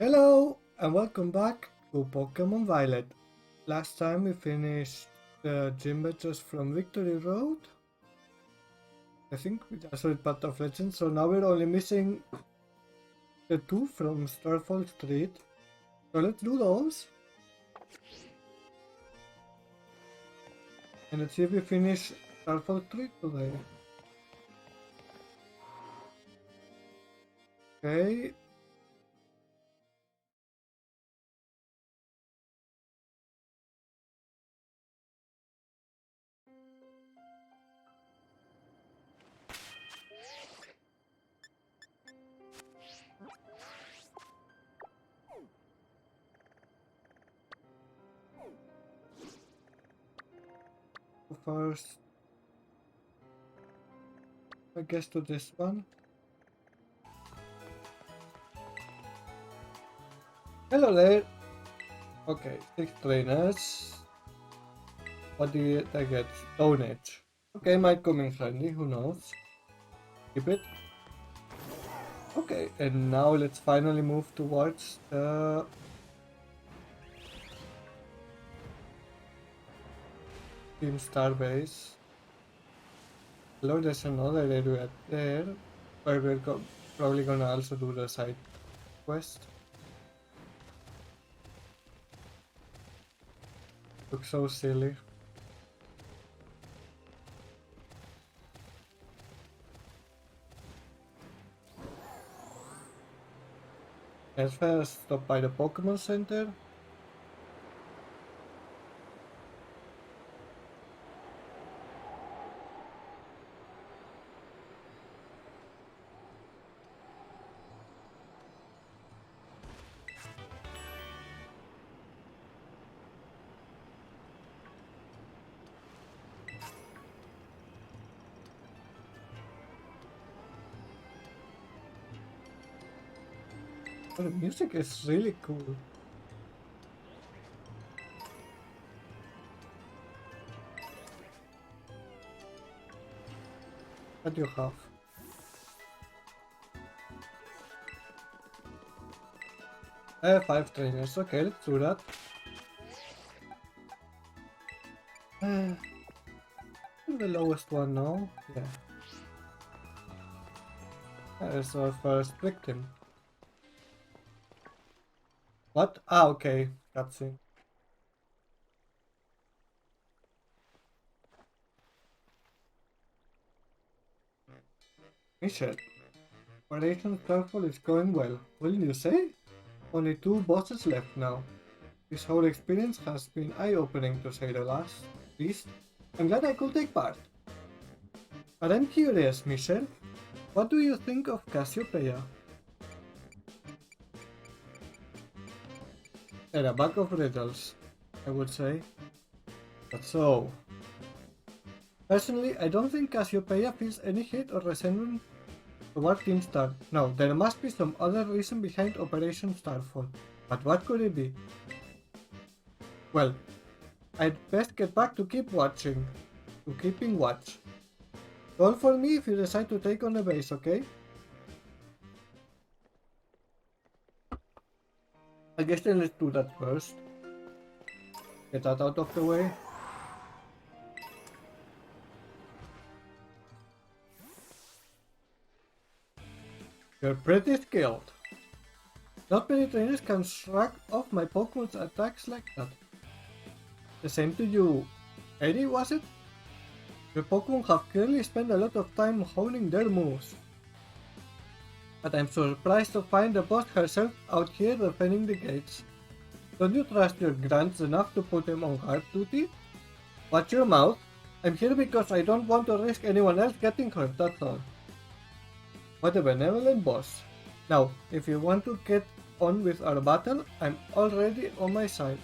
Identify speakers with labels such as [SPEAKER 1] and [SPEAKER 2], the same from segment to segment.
[SPEAKER 1] Hello and welcome back to Pokémon Violet. Last time we finished the gym badges from Victory Road. I think we just read Path of Legends, so now we're only missing the two from Starfall Street. So let's do those. And let's see if we finish Starfall Street today. Okay. First, I guess to this one. Hello there. Okay, 6 trainers. What did I get? Stone Edge. Okay, might come in handy, who knows? Keep it. Okay, and now let's finally move towards the Team Starbase. Hello, there's another area there where we're probably gonna also do the side quest. Looks so silly. Let's first stop by the Pokémon Center. Oh, the music is really cool. What do you have? I have 5 trainers. Okay, let's do that. The lowest one now. Yeah. There's our first victim. What? Ah, okay. Cutscene. Michelle, Operation Starfall is going well, wouldn't you say? Only 2 bosses left now. This whole experience has been eye-opening to say the least. I'm glad I could take part. But I'm curious, Michelle. What do you think of Cassiopeia? And a bag of riddles, I would say. But so... Personally, I don't think Cassiopeia feels any hate or resentment toward Team Star. No, there must be some other reason behind Operation Starfall. But what could it be? Well, I'd best get back to keeping watch. Call for me if you decide to take on the base, okay? I guess then let's do that first. Get that out of the way. You're pretty skilled. Not many trainers can shrug off my Pokemon's attacks like that. The same to you. Eddie, was it? Your Pokemon have clearly spent a lot of time honing their moves. But I'm surprised to find the boss herself out here defending the gates. Don't you trust your grunts enough to put them on guard duty? Watch your mouth. I'm here because I don't want to risk anyone else getting hurt, that's all. What a benevolent boss. Now, if you want to get on with our battle, I'm already on my side.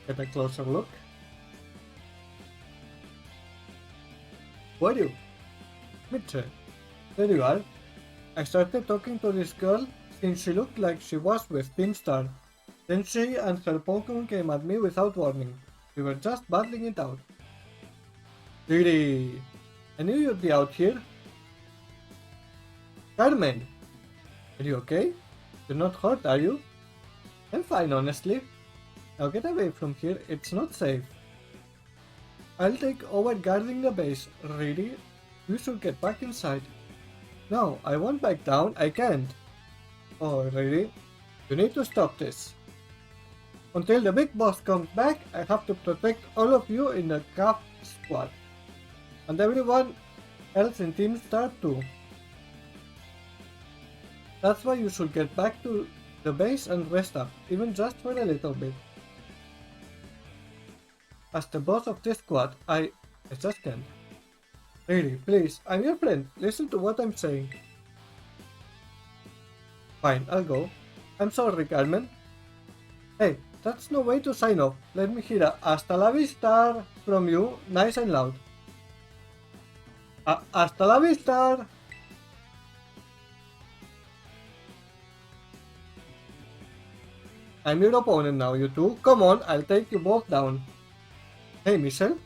[SPEAKER 1] Get a closer look. Who are you? Mitchell. There you are. I started talking to this girl since she looked like she was with Team Star. Then she and her Pokemon came at me without warning. We were just battling it out. Really? I knew you'd be out here. Carmen! Are you okay? You're not hurt, are you? I'm fine, honestly. Now get away from here, it's not safe. I'll take over guarding the base. Really? You should get back inside. No, I won't back down, I can't. Oh, really? You need to stop this. Until the big boss comes back, I have to protect all of you in the CAF squad. And everyone else in Team Star too. That's why you should get back to the base and rest up, even just for a little bit. As the boss of this squad, I just can't. Really, please, I'm your friend, listen to what I'm saying. Fine, I'll go. I'm sorry, Carmen. Hey, that's no way to sign off. Let me hear a hasta la vistarr from you, nice and loud. Hasta la vistarr! I'm your opponent now, you two. Come on, I'll take you both down. Hey, Michelle?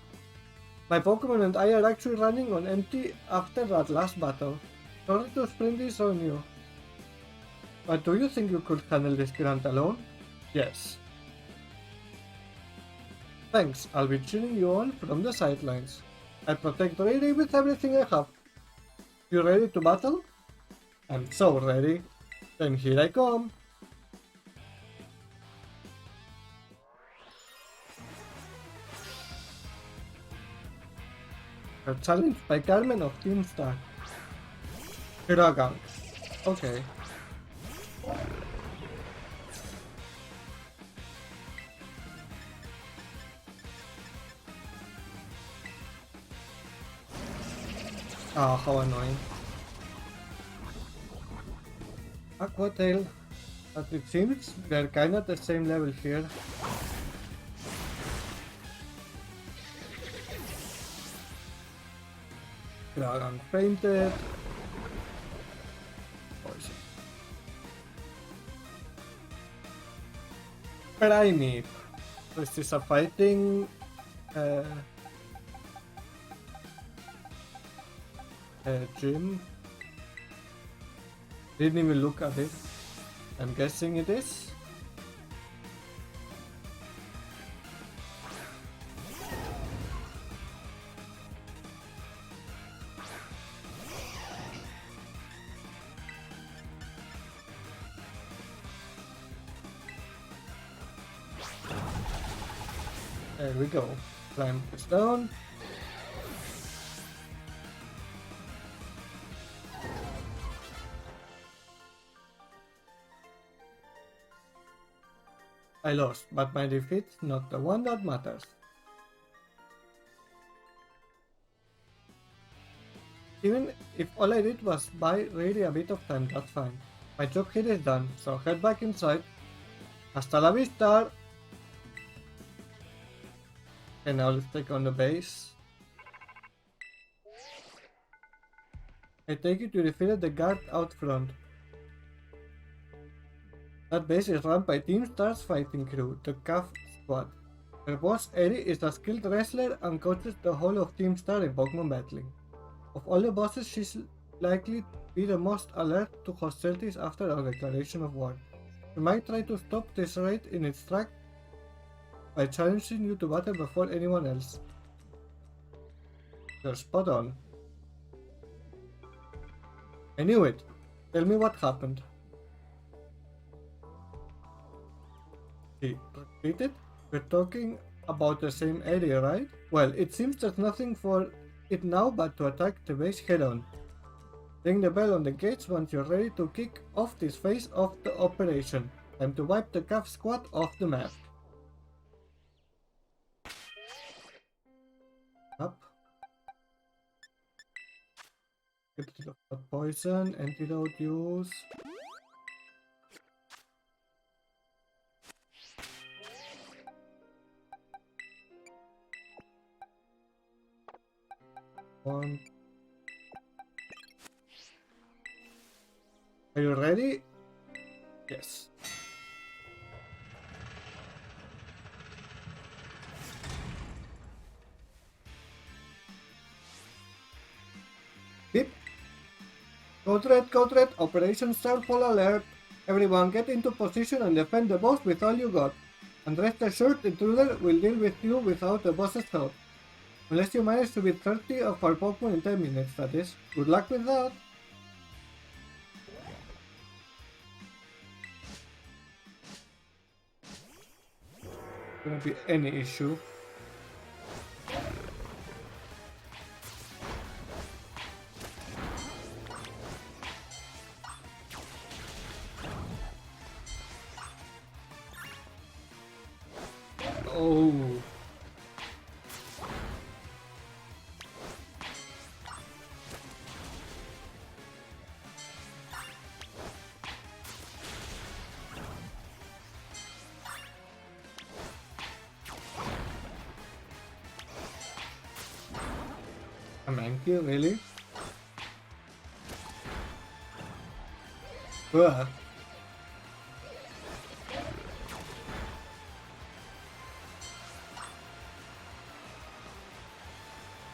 [SPEAKER 1] My Pokémon and I are actually running on empty after that last battle. Sorry to spring this on you. But do you think you could handle this grunt alone? Yes. Thanks, I'll be cheering you on from the sidelines. I'll protect Riri with everything I have. You ready to battle? I'm so ready. Then here I come. A challenge by Carmen of Team Star. Hiragang. Okay. Ah, how annoying. Aqua Tail. But it seems they're kinda at the same level here. Dragon fainted. Poison. Primeape. This is a fighting gym. Didn't even look at it. I'm guessing it is. There we go. Climb this down. I lost, but my defeat's not the one that matters. Even if all I did was buy really a bit of time, that's fine. My job here is done, so head back inside. Hasta la vista! And now let's take on the base. I take it you defeated the guard out front. That base is run by Team Star's fighting crew, the CAF squad. Their boss, Eri, is a skilled wrestler and coaches the whole of Team Star in Pokémon battling. Of all the bosses, she's likely to be the most alert to hostilities after our declaration of war. We might try to stop this raid in its track by challenging you to battle before anyone else. You're spot on. I knew it. Tell me what happened. He repeated? We're talking about the same area, right? Well, it seems there's nothing for it now but to attack the base head-on. Ring the bell on the gates once you're ready to kick off this phase of the operation. Time to wipe the CAF squad off the map. Up. Get rid of that poison, antidote use. One. Are you ready? Yes. Beep. Code Red, Operation Starfall Alert. Everyone get into position and defend the boss with all you got. And rest assured, the intruder will deal with you without the boss's help. Unless you manage to beat 30 of our Pokemon in 10 minutes, that is. Good luck with that. Gonna be any issue. Oh. A Mankey, really? Ugh.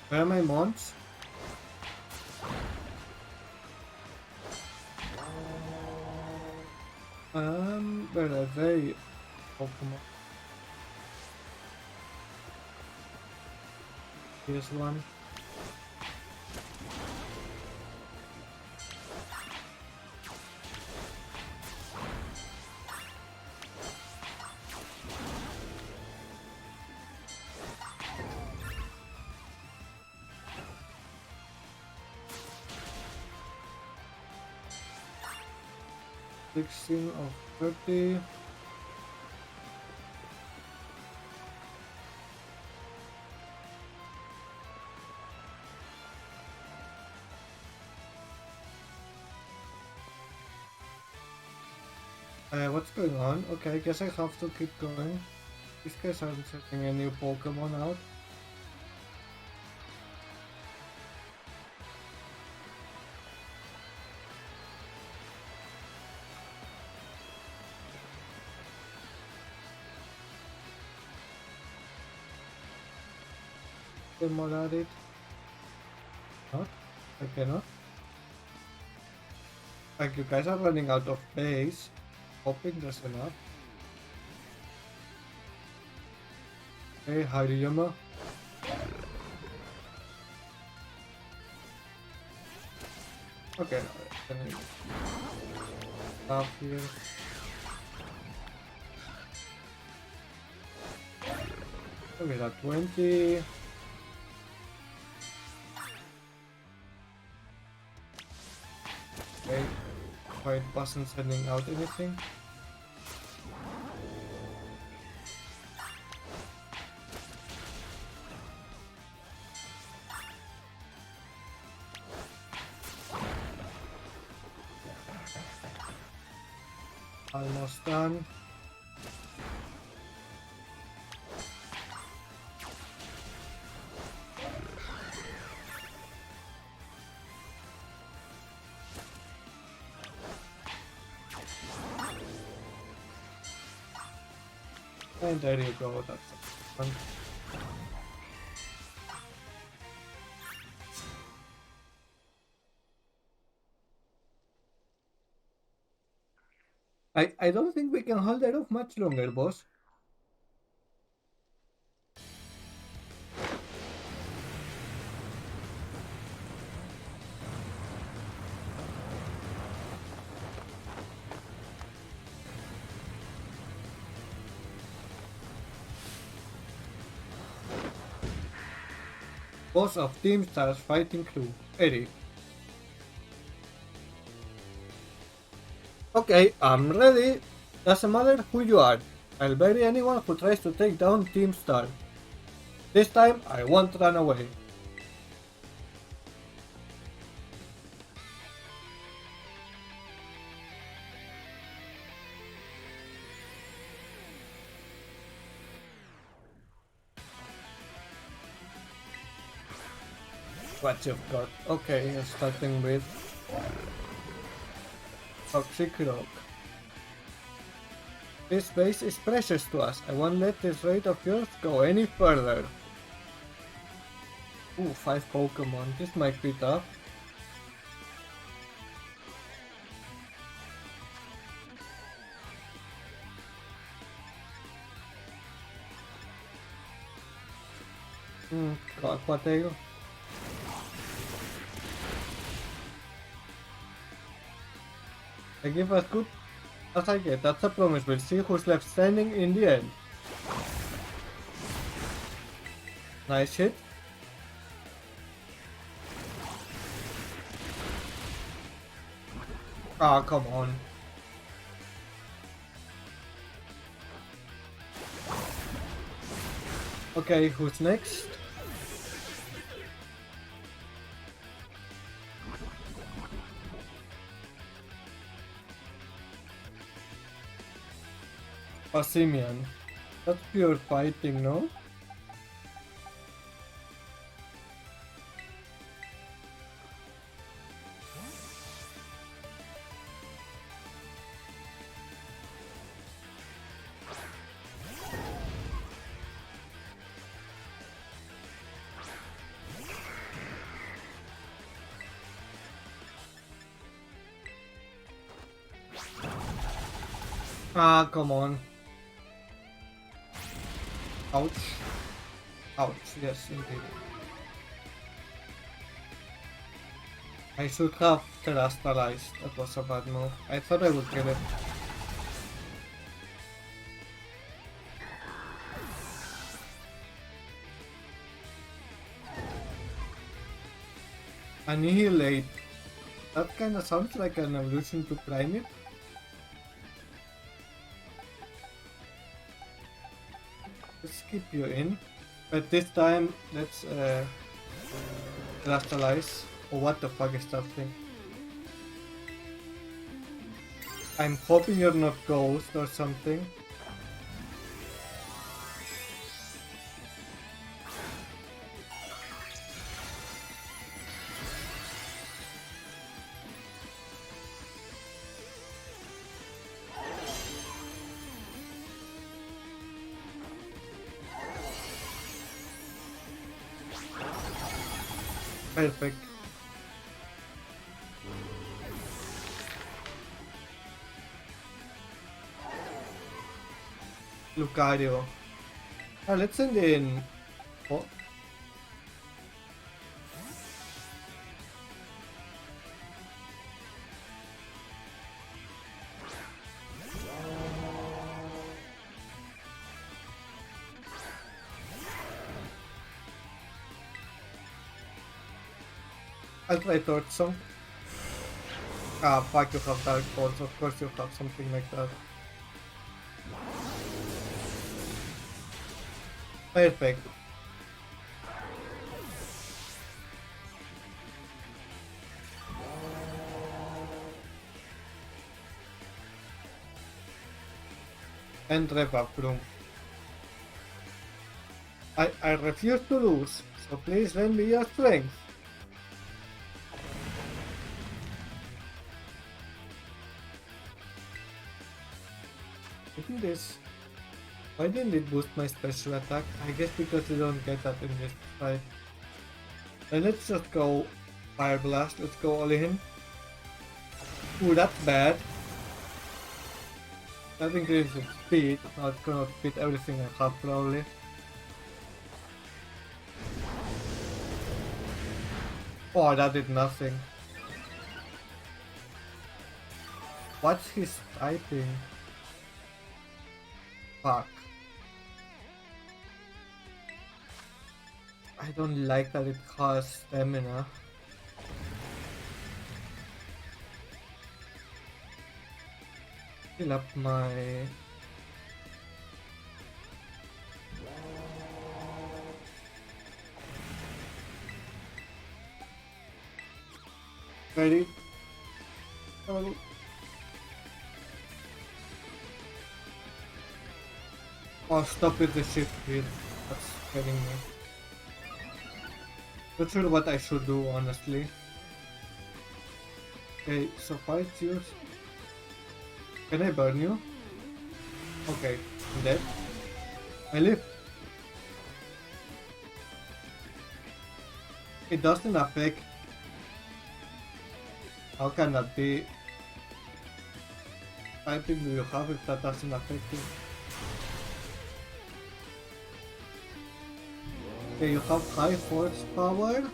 [SPEAKER 1] Where are my mons? Where are they? Pokemon. Here's one. Sixteen of 30. What's going on? Okay, I guess I have to keep going. These guys aren't setting a new Pokemon out. More at it. Not? I cannot. Like, you guys are running out of base. Hoping there's enough. Hey, Hariyama. Okay, can I stop here? Okay, that 20. Okay, Quiet wasn't sending out anything. Almost done. And there you go, that's fun. I don't think we can hold that off much longer, boss. Boss of Team Star's fighting crew, Eddie. Okay, I'm ready. Doesn't matter who you are. I'll bury anyone who tries to take down Team Star. This time, I won't run away. What you've got. Okay, starting with Toxic Rock. This base is precious to us. I won't let this raid of yours go any further. Ooh, 5 Pokemon. This might be tough. Aquatail. I give as good as I get, that's a promise. We'll see who's left standing in the end. Nice hit. Ah, come on. Okay, who's next? Simeon. That's pure fighting, no? Ah, come on. Ouch. Ouch, yes, indeed. I should have terastalized. That was a bad move. I thought I would kill it. Annihilate. That kinda sounds like an evolution to Primate. Let's keep you in. But this time, let's terastalize. Oh, what the fuck is that thing? I'm hoping you're not Ghost or something. Perfect. Lucario. Let's send in. Oh. I'll try Torch Song. Ah, fuck, you have Dark Pulse. Of course you have something like that. Perfect. And rev up, Broom. I refuse to lose, so please lend me your strength. Isn't this? Why didn't it boost my special attack? I guess because you don't get that in this fight. Then let's just go Fire Blast, let's go all in. Ooh, that's bad. That increases speed, now it's gonna beat everything I have probably. Oh, that did nothing. What's his typing? Fuck. I don't like that it has stamina. Fill up my... Ready? Oh. Oh, stop with the shit here. That's scaring me. Not sure what I should do, honestly. Okay, so fight yours. Can I burn you? Okay, I'm dead. I live. It doesn't affect. How can that be? Typing do you have if that doesn't affect you? Okay, you have high horsepower.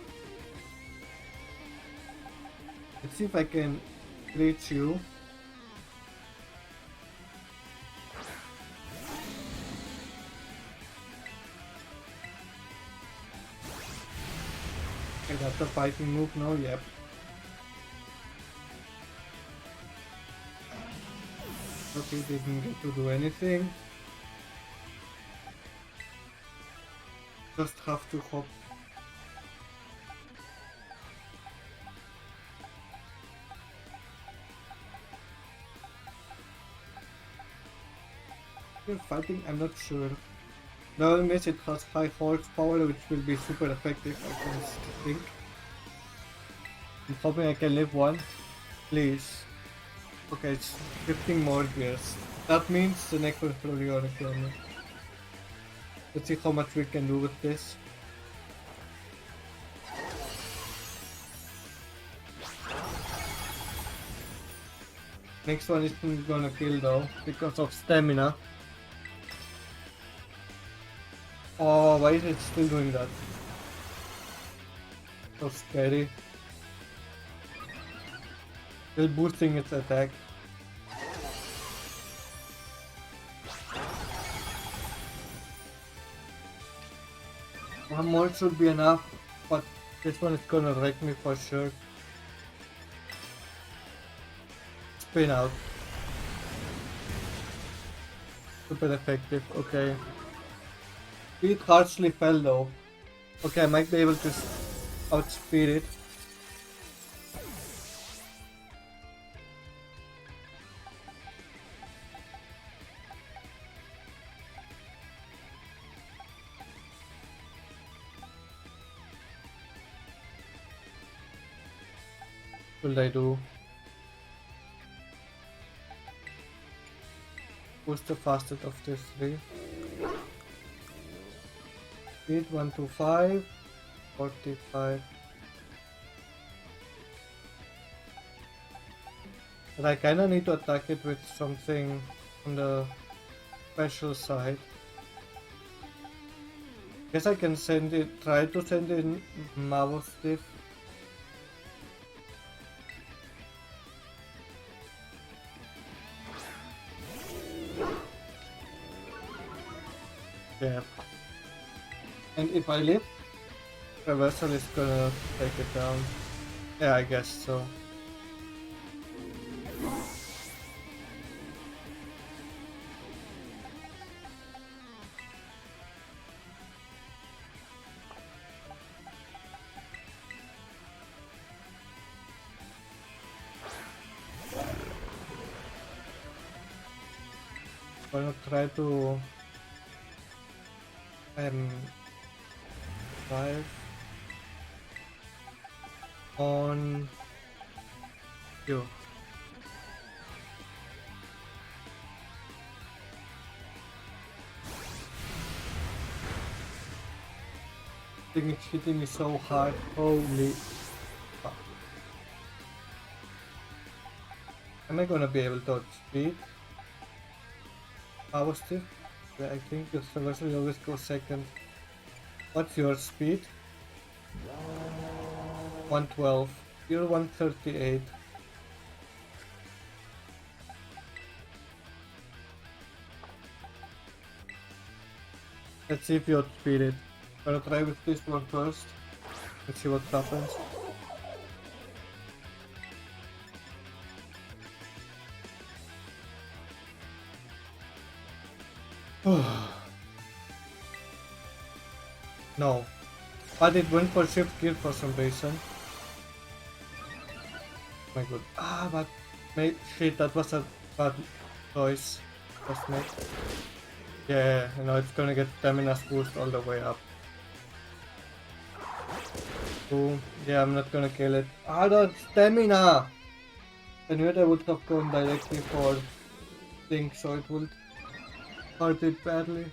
[SPEAKER 1] Let's see if I can reach you. Okay, that's a fighting move now, yep. Okay, didn't get to do anything. Just have to hop. You're fighting? I'm not sure. The only miss, it has high horsepower, which will be super effective, I can think. I'm hoping I can live one. Please. Okay, it's 15 more gears. That means the next one's probably gonna kill me. Let's see how much we can do with this. Next one isn't gonna kill though, because of stamina. Oh, why is it still doing that? So scary. Still boosting its attack. One more should be enough, but this one is gonna wreck me for sure. Spin out. Super effective, okay. Speed harshly fell though. Okay, I might be able to outspeed it. What will I do? Who's the fastest of these three? Speed 125, 45. But I kinda need to attack it with something on the special side. Guess I can try to send in Mavostif. Yeah. And if I live, Reversal is gonna take it down. Yeah, I guess so. Gonna try to drive on you. I think it's hitting me so hard. Holy fuck. Am I gonna be able to outspeed? Power still? Yeah, I think the reversal always goes second. What's your speed? 112. You're 138. Let's see if you outspeed it. Gonna try with this one first. Let's see what happens. No. But it went for shift gear for some reason. My god. Ah, but shit, that was a bad choice. Just made. Yeah, you know, it's gonna get stamina's boost all the way up. Boom. Yeah, I'm not gonna kill it. Ah, the stamina! I knew I would have gone directly for things, so it would hurt it badly.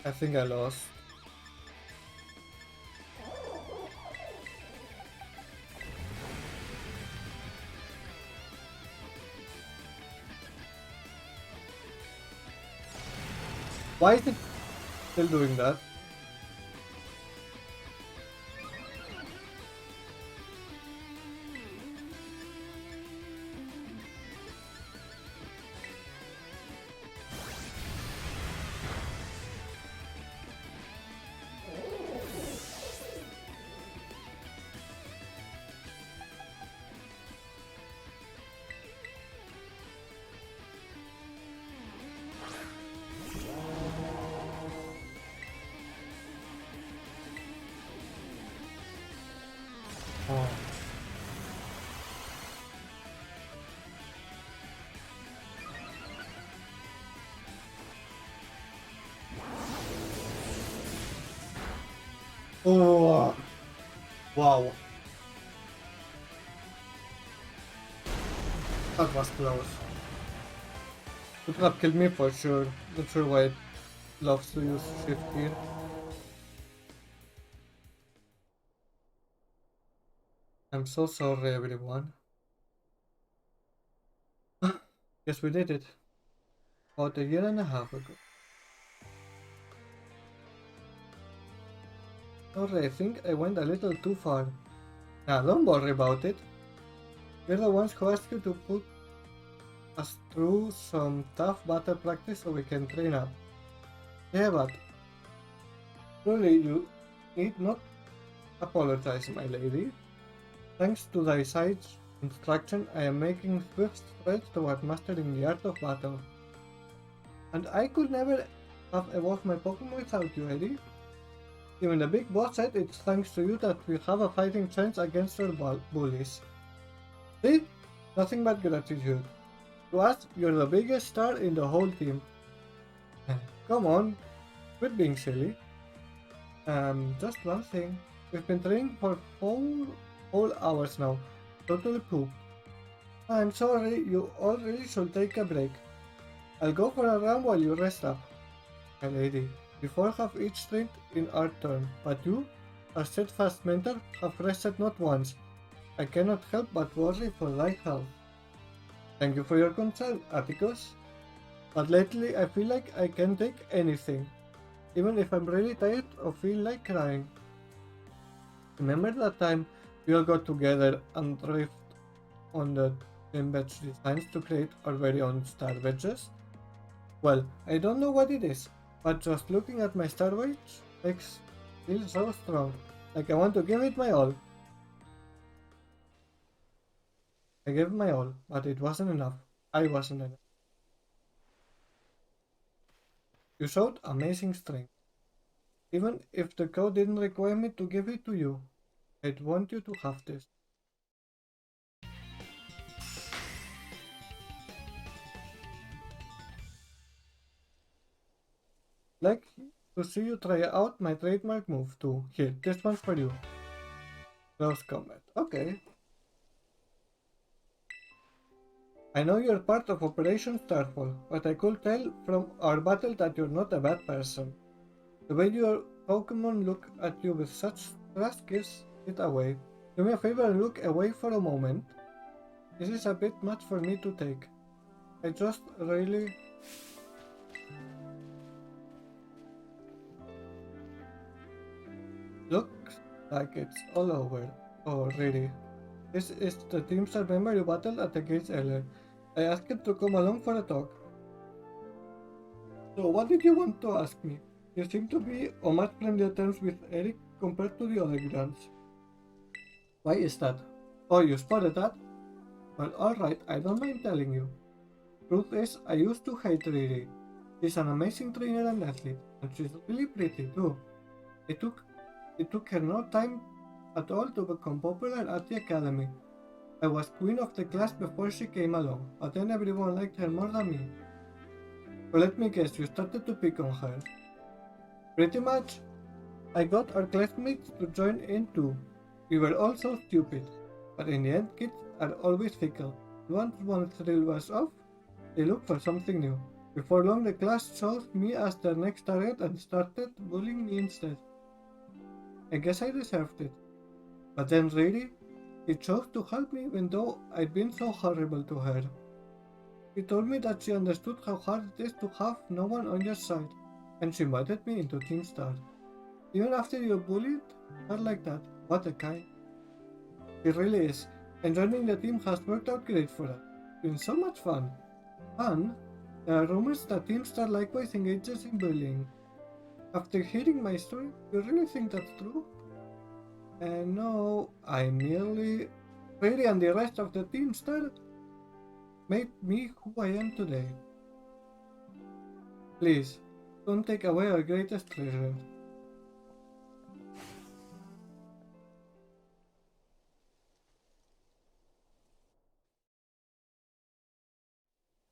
[SPEAKER 1] I think I lost. Why is it still doing that? Oh. Oh, wow. That was close. Could have killed me for sure. Not sure why it loves to use shift here. I'm so sorry, everyone. Yes, we did it. About a year and a half ago. Sorry, I think I went a little too far. Nah, don't worry about it. We're the ones who asked you to put us through some tough battle practice so we can train up. Yeah, but truly you need not apologize, my lady. Thanks to thy sage instruction, I am making swift strides toward mastering the art of battle. And I could never have evolved my Pokemon without you, Eddie. Even the big boss said it's thanks to you that we have a fighting chance against our bullies. See? Nothing but gratitude. To us, you're the biggest star in the whole team. Come on, quit being silly. Just one thing. We've been training for 4 whole hours now. Totally pooped. I'm sorry, you all really should take a break. I'll go for a run while you rest up. My lady, we 4 have each trained in our turn, but you, a steadfast mentor, have rested not once. I cannot help but worry for thy health. Thank you for your concern, Atticus. But lately I feel like I can take anything, even if I'm really tired or feel like crying. Remember that time we all got together and riffed on the twin badge designs to create our very own star badges? Well, I don't know what it is, but just looking at my star badge makes me feel so strong, like I want to give it my all. I gave my all, but it wasn't enough. I wasn't enough. You showed amazing strength. Even if the code didn't require me to give it to you, I'd want you to have this. Like to see you try out my trademark move too. Here, this one's for you. Close combat. Okay. I know you're part of Operation Starfall, but I could tell from our battle that you're not a bad person. The way your Pokemon look at you with such trust gives it away. Do me a favor and look away for a moment. This is a bit much for me to take. I just really... Looks like it's all over. Oh, really? This is the Team Star member you battled at the gates earlier. I asked him to come along for a talk. So what did you want to ask me? You seem to be on much friendlier terms with Eric compared to the other grants. Why is that? Oh, you spotted that? Well, alright, I don't mind telling you. Truth is, I used to hate Riri. She's an amazing trainer and athlete, and she's really pretty too. It took her no time at all to become popular at the academy. I was queen of the class before she came along, but then everyone liked her more than me. So let me guess, you started to pick on her. Pretty much. I got our classmates to join in too. We were all so stupid, but in the end kids are always fickle. Once one thrill was off, they look for something new. Before long the class chose me as their next target and started bullying me instead. I guess I deserved it. But then really, she chose to help me even though I'd been so horrible to her. She told me that she understood how hard it is to have no one on your side, and she invited me into Team Star. Even after you bullied her like that, what a kind. She really is, and joining the team has worked out great for us. It's been so much fun. Fun? There are rumors that Team Star likewise engages in bullying. After hearing my story, you really think that's true? And no, I merely... Really, and the rest of the Team Star made me who I am today. Please, don't take away our greatest treasure.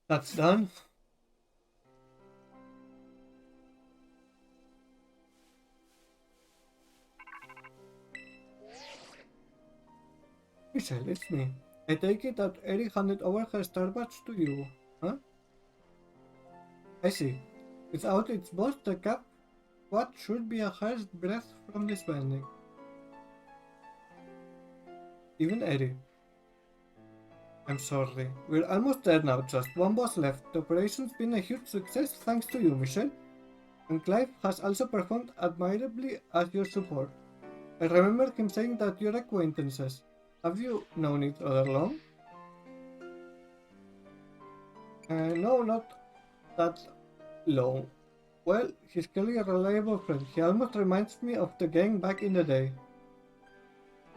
[SPEAKER 1] That's done. Michelle, it's me. I take it that Eric handed over her star badge to you, huh? I see. Without its boss, the cap, what should be a hair's breadth from this bending? Even Eddie. I'm sorry. We're almost there now, just one boss left. The operation's been a huge success thanks to you, Michelle. And Clive has also performed admirably as your support. I remember him saying that you're acquaintances. Have you known each other long? No, not that long. Well, he's clearly a reliable friend. He almost reminds me of the gang back in the day.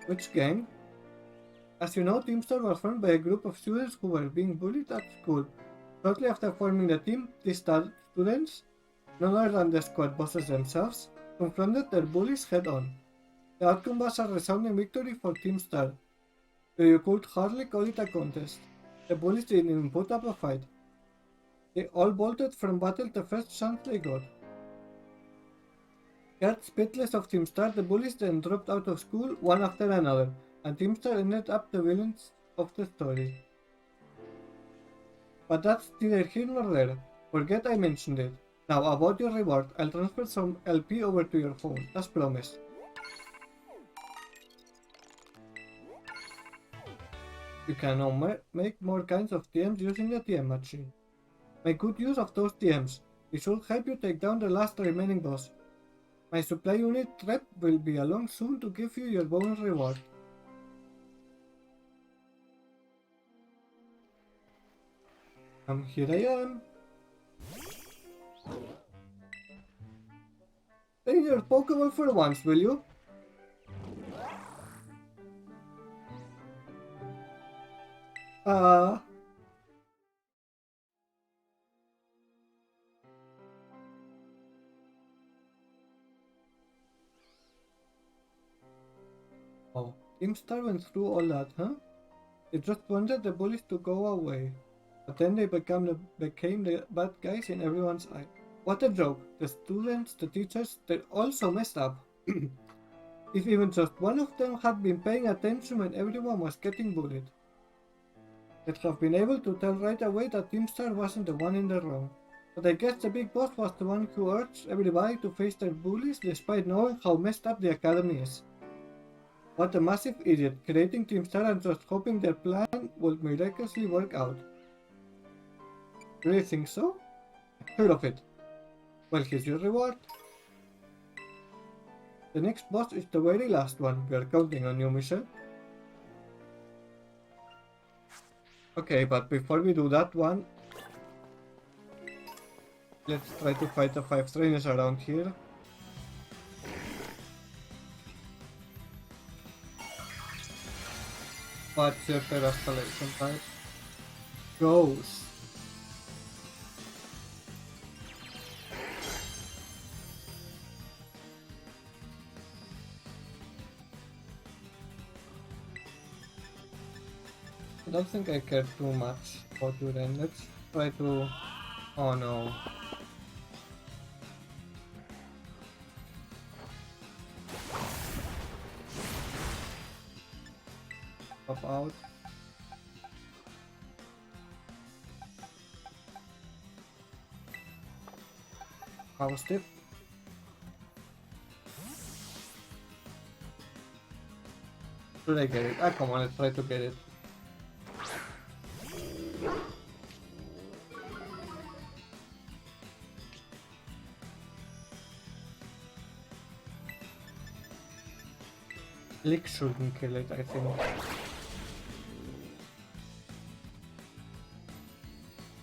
[SPEAKER 1] Which gang? As you know, Teamster was formed by a group of students who were being bullied at school. Shortly after forming the team, these students, none other than the squad bosses themselves, confronted their bullies head-on. The outcome was a resounding victory for Team Star, though you could hardly call it a contest. The bullies didn't even put up a fight. They all bolted from battle the first chance they got. Scared spitless of Team Star, the bullies then dropped out of school one after another, and Team Star ended up the villains of the story. But that's neither here nor there. Forget I mentioned it. Now about your reward, I'll transfer some LP over to your phone, as promised. You can now make more kinds of TMs using the TM machine. Make good use of those TMs. It should help you take down the last remaining boss. My supply unit rep will be along soon to give you your bonus reward. Here I am. Train your Pokémon for once, will you? Oh, Team Star went through all that, huh? They just wanted the bullies to go away. But then they became the bad guys in everyone's eye. What a joke. The students, the teachers, they're all so messed up. If even just one of them had been paying attention when everyone was getting bullied, they'd have been able to tell right away that Team Star wasn't the one in the wrong. But I guess the big boss was the one who urged everybody to face their bullies despite knowing how messed up the academy is. What a massive idiot, creating Team Star and just hoping their plan would miraculously work out. Really think so? Sure of it. Well, here's your reward. The next boss is the very last one. We are counting on you, Michelle. Okay, but before we do that one, let's try to fight the 5 trainers around here. What's your terastallation type? Ghost. I don't think I care too much about you then. Let's try to... Oh no. Pop out. Power step. Should I get it? Ah, come on, let's try to get it. Lick shouldn't kill it, I think.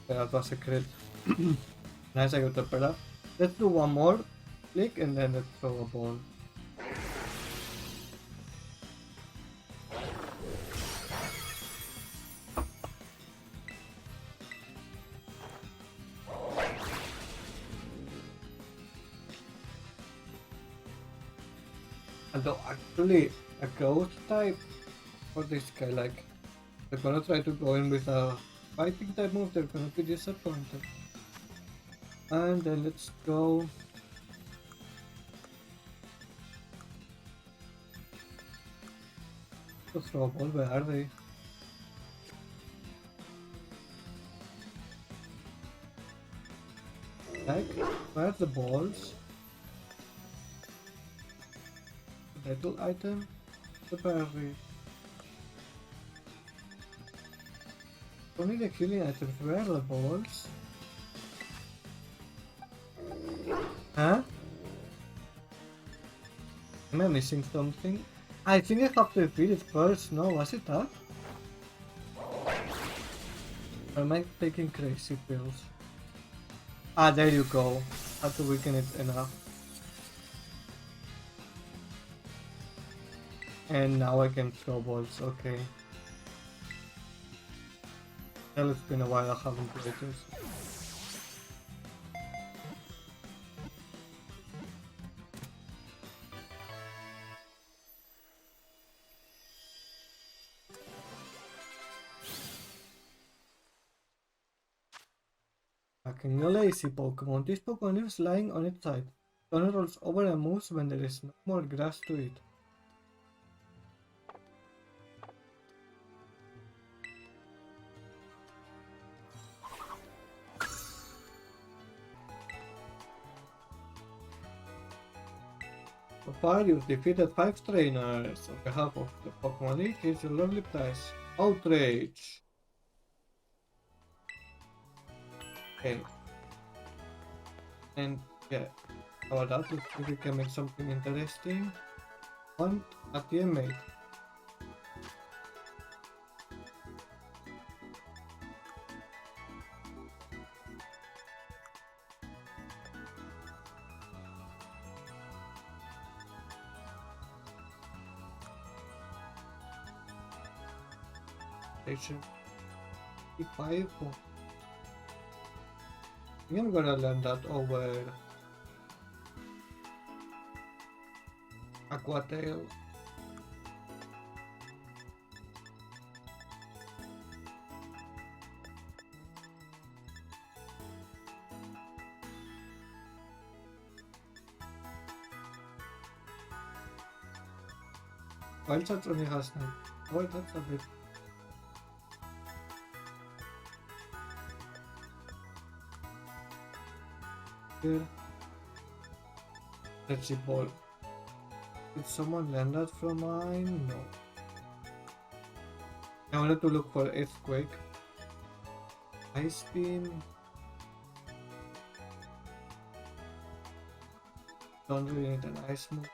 [SPEAKER 1] That was a crit. Nice, I got the better. Let's do one more click and then let's throw a ball. Although actually a ghost type for this guy, like they're gonna try to go in with a fighting type move, they're gonna be disappointed. And then let's go. To throw a ball, where are they? Like, where are the balls? Battle item? The parry. Only the killing items, where are the balls? Huh? Am I missing something? I think I have to repeat it first, no, was it that? Or am I taking crazy pills? Ah, there you go. Have to weaken it enough. And now I can throw balls, okay. Well, it's been a while I haven't played this. Fucking lazy Pokemon. This Pokemon is lying on its side. Then rolls over and moves when there is no more grass to eat. So far you've defeated 5 trainers. On behalf of the Pokemon League, here's your lovely prize. Outrage! Okay. And yeah, about that, let's see if we can make something interesting. Hunt a teammate. Station 5. I think I'm gonna learn that over Aquatail. Wild Touch only has 9. Oh, that's a bit. Here. Let's see ball. Did someone land that from mine? No. I wanted to look for Earthquake. Ice Beam. Don't really need an ice move.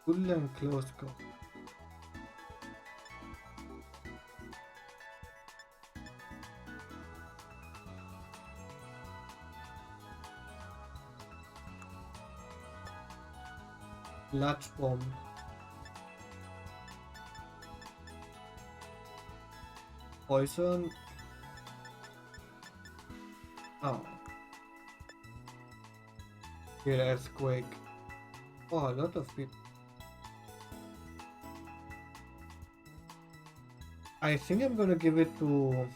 [SPEAKER 1] Full and close go. Latch bomb. Poison. Oh. Here, Earthquake. Oh, a lot of people. I think I'm gonna give it to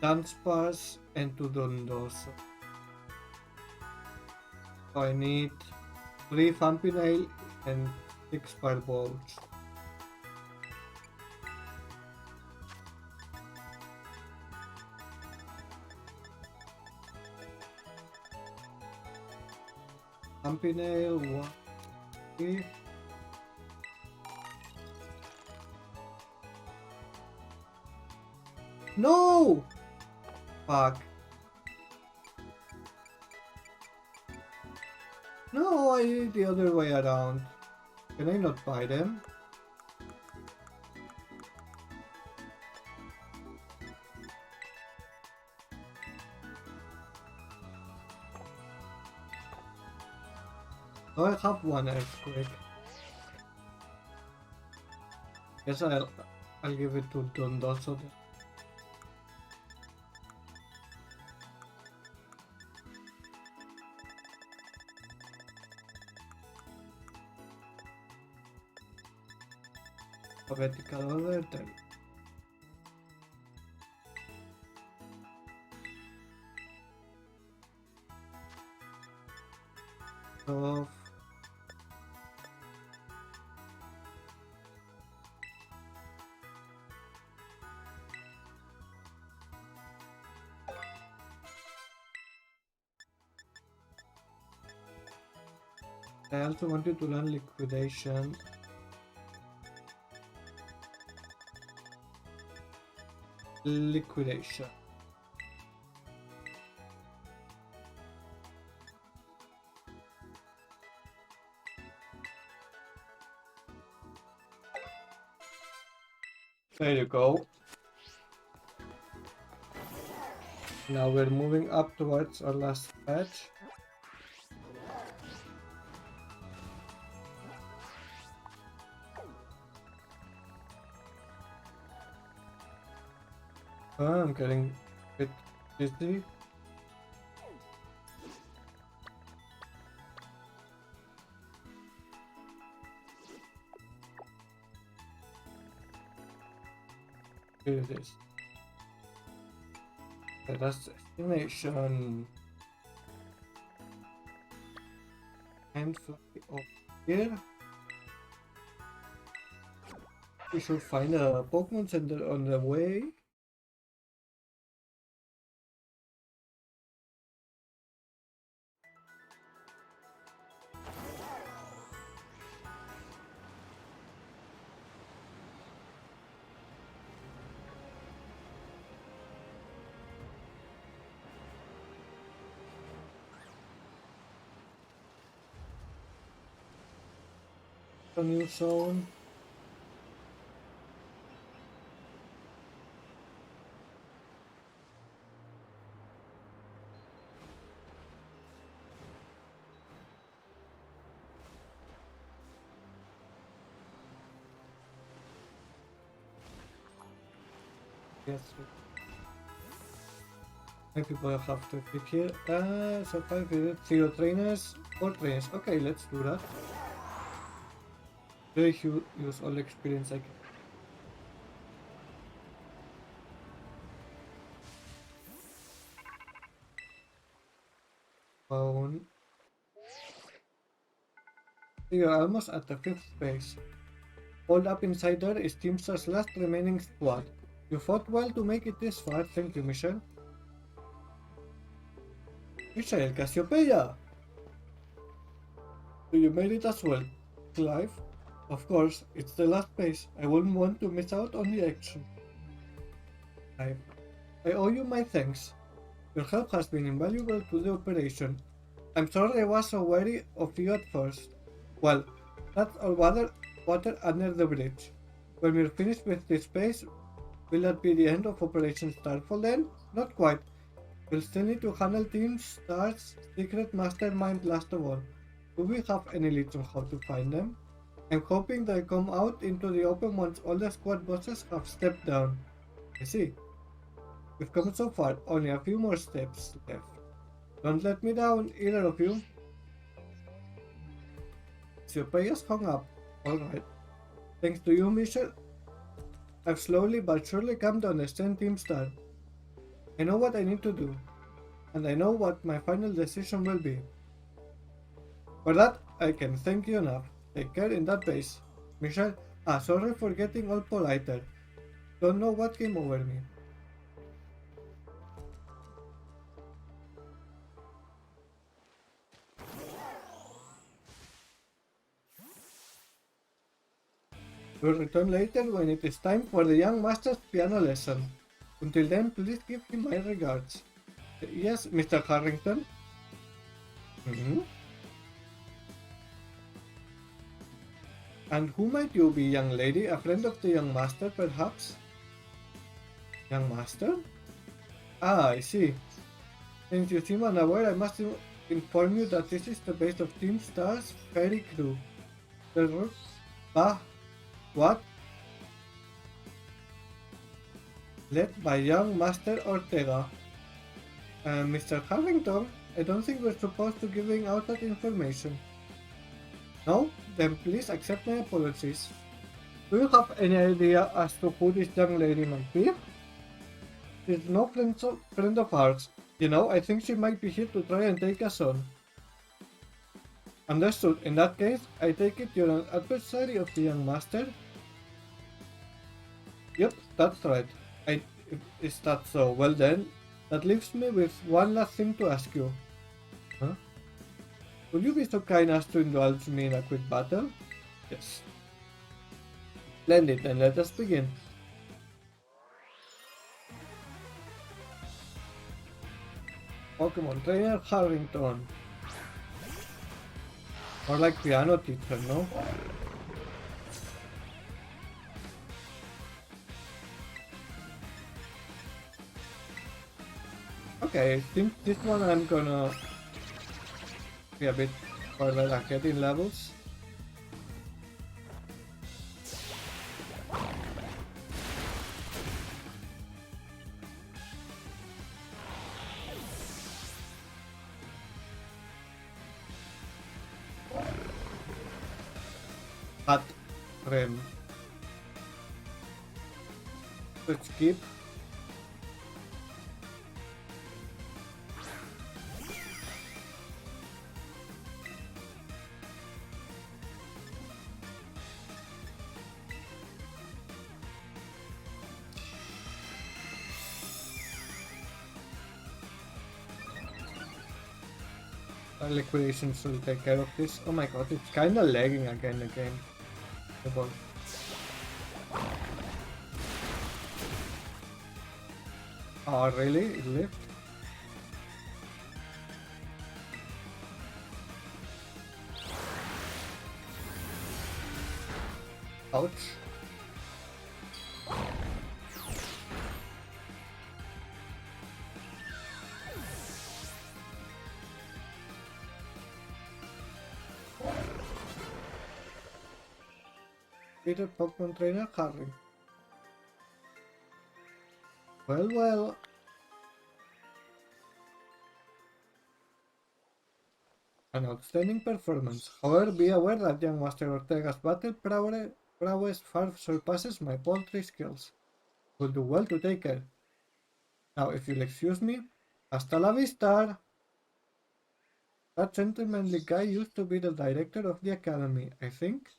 [SPEAKER 1] Dunsparce and to Dondoso. So I need 3 Vampinail and 6 Fireballs. Vampinail, 1, 3. No! Fuck. No, I did the other way around. Can I not buy them? Oh, I have one earthquake. Guess I'll give it to Dund also. Vertical order then. So I also wanted to learn liquidation. Liquidation. There you go. Now we're moving up towards our last patch. Oh, I'm getting a bit dizzy. Here it is. That's estimation. And fly over here. We should find a Pokemon Center on the way. A new zone. Yes. Many people have to click here. So 5 minutes, 0 trainers, 4 trainers. Okay, let's do that. Really use all the experience I can. Phone. You're almost at the 5th base. Hold up inside there is Team Star's last remaining squad. You fought well to make it this far, thank you, Michelle. Michelle Cassiopeia! So you made it as well, Clive? Of course, it's the last base. I wouldn't want to miss out on the action. Clive, I owe you my thanks. Your help has been invaluable to the operation. I'm sorry I was so wary of you at first. Well, that's all water under the bridge. When we're finished with this base, will that be the end of Operation Starfall then? Not quite. We'll still need to handle Team Star's secret mastermind last of all. Do we have any leads on how to find them? I'm hoping they come out into the open once all the squad bosses have stepped down. I see. We've come so far, only a few more steps left. Don't let me down, either of you. Siopeia's hung up. Alright. Thanks to you, Michelle, I've slowly but surely come to understand Team Star. I know what I need to do, and I know what my final decision will be. For that, I can thank you enough. Take care in that base. Michelle, sorry for getting all politer. Don't know what came over me. We'll return later when it is time for the young master's piano lesson. Until then, please give him my regards. Yes, Mr. Harrington? And who might you be, young lady? A friend of the young master, perhaps? Young master? Ah, I see. Since you seem unaware, I must inform you that this is the base of Team Star's ferry crew. The route... what? Led by young Master Ortega. Mr. Harrington, I don't think we're supposed to giving out that information. No? Then please accept my apologies. Do you have any idea as to who this young lady might be? She's no friend of ours. You know, I think she might be here to try and take us on. Understood. In that case, I take it you're an adversary of the young master? Yep, that's right. Is that so? Well then, that leaves me with one last thing to ask you. Huh? Will you be so kind as to indulge me in a quick battle? Yes. Splendid, then let us begin. Pokémon Trainer Harrington. More like piano teacher, no? Okay, I think this one I'm gonna be a bit further ahead in levels. At Rem. Let's skip. Liquidation should take care of this. Oh my god, it's kinda lagging again the game. The ball. Oh really? It lived? Ouch. Peter Pokémon Trainer Harry. Well. An outstanding performance. However, be aware that young Master Ortega's battle prowess far surpasses my poultry skills. Will do well to take care. Now, if you'll excuse me, hasta la vistar! That gentlemanly guy used to be the director of the academy, I think?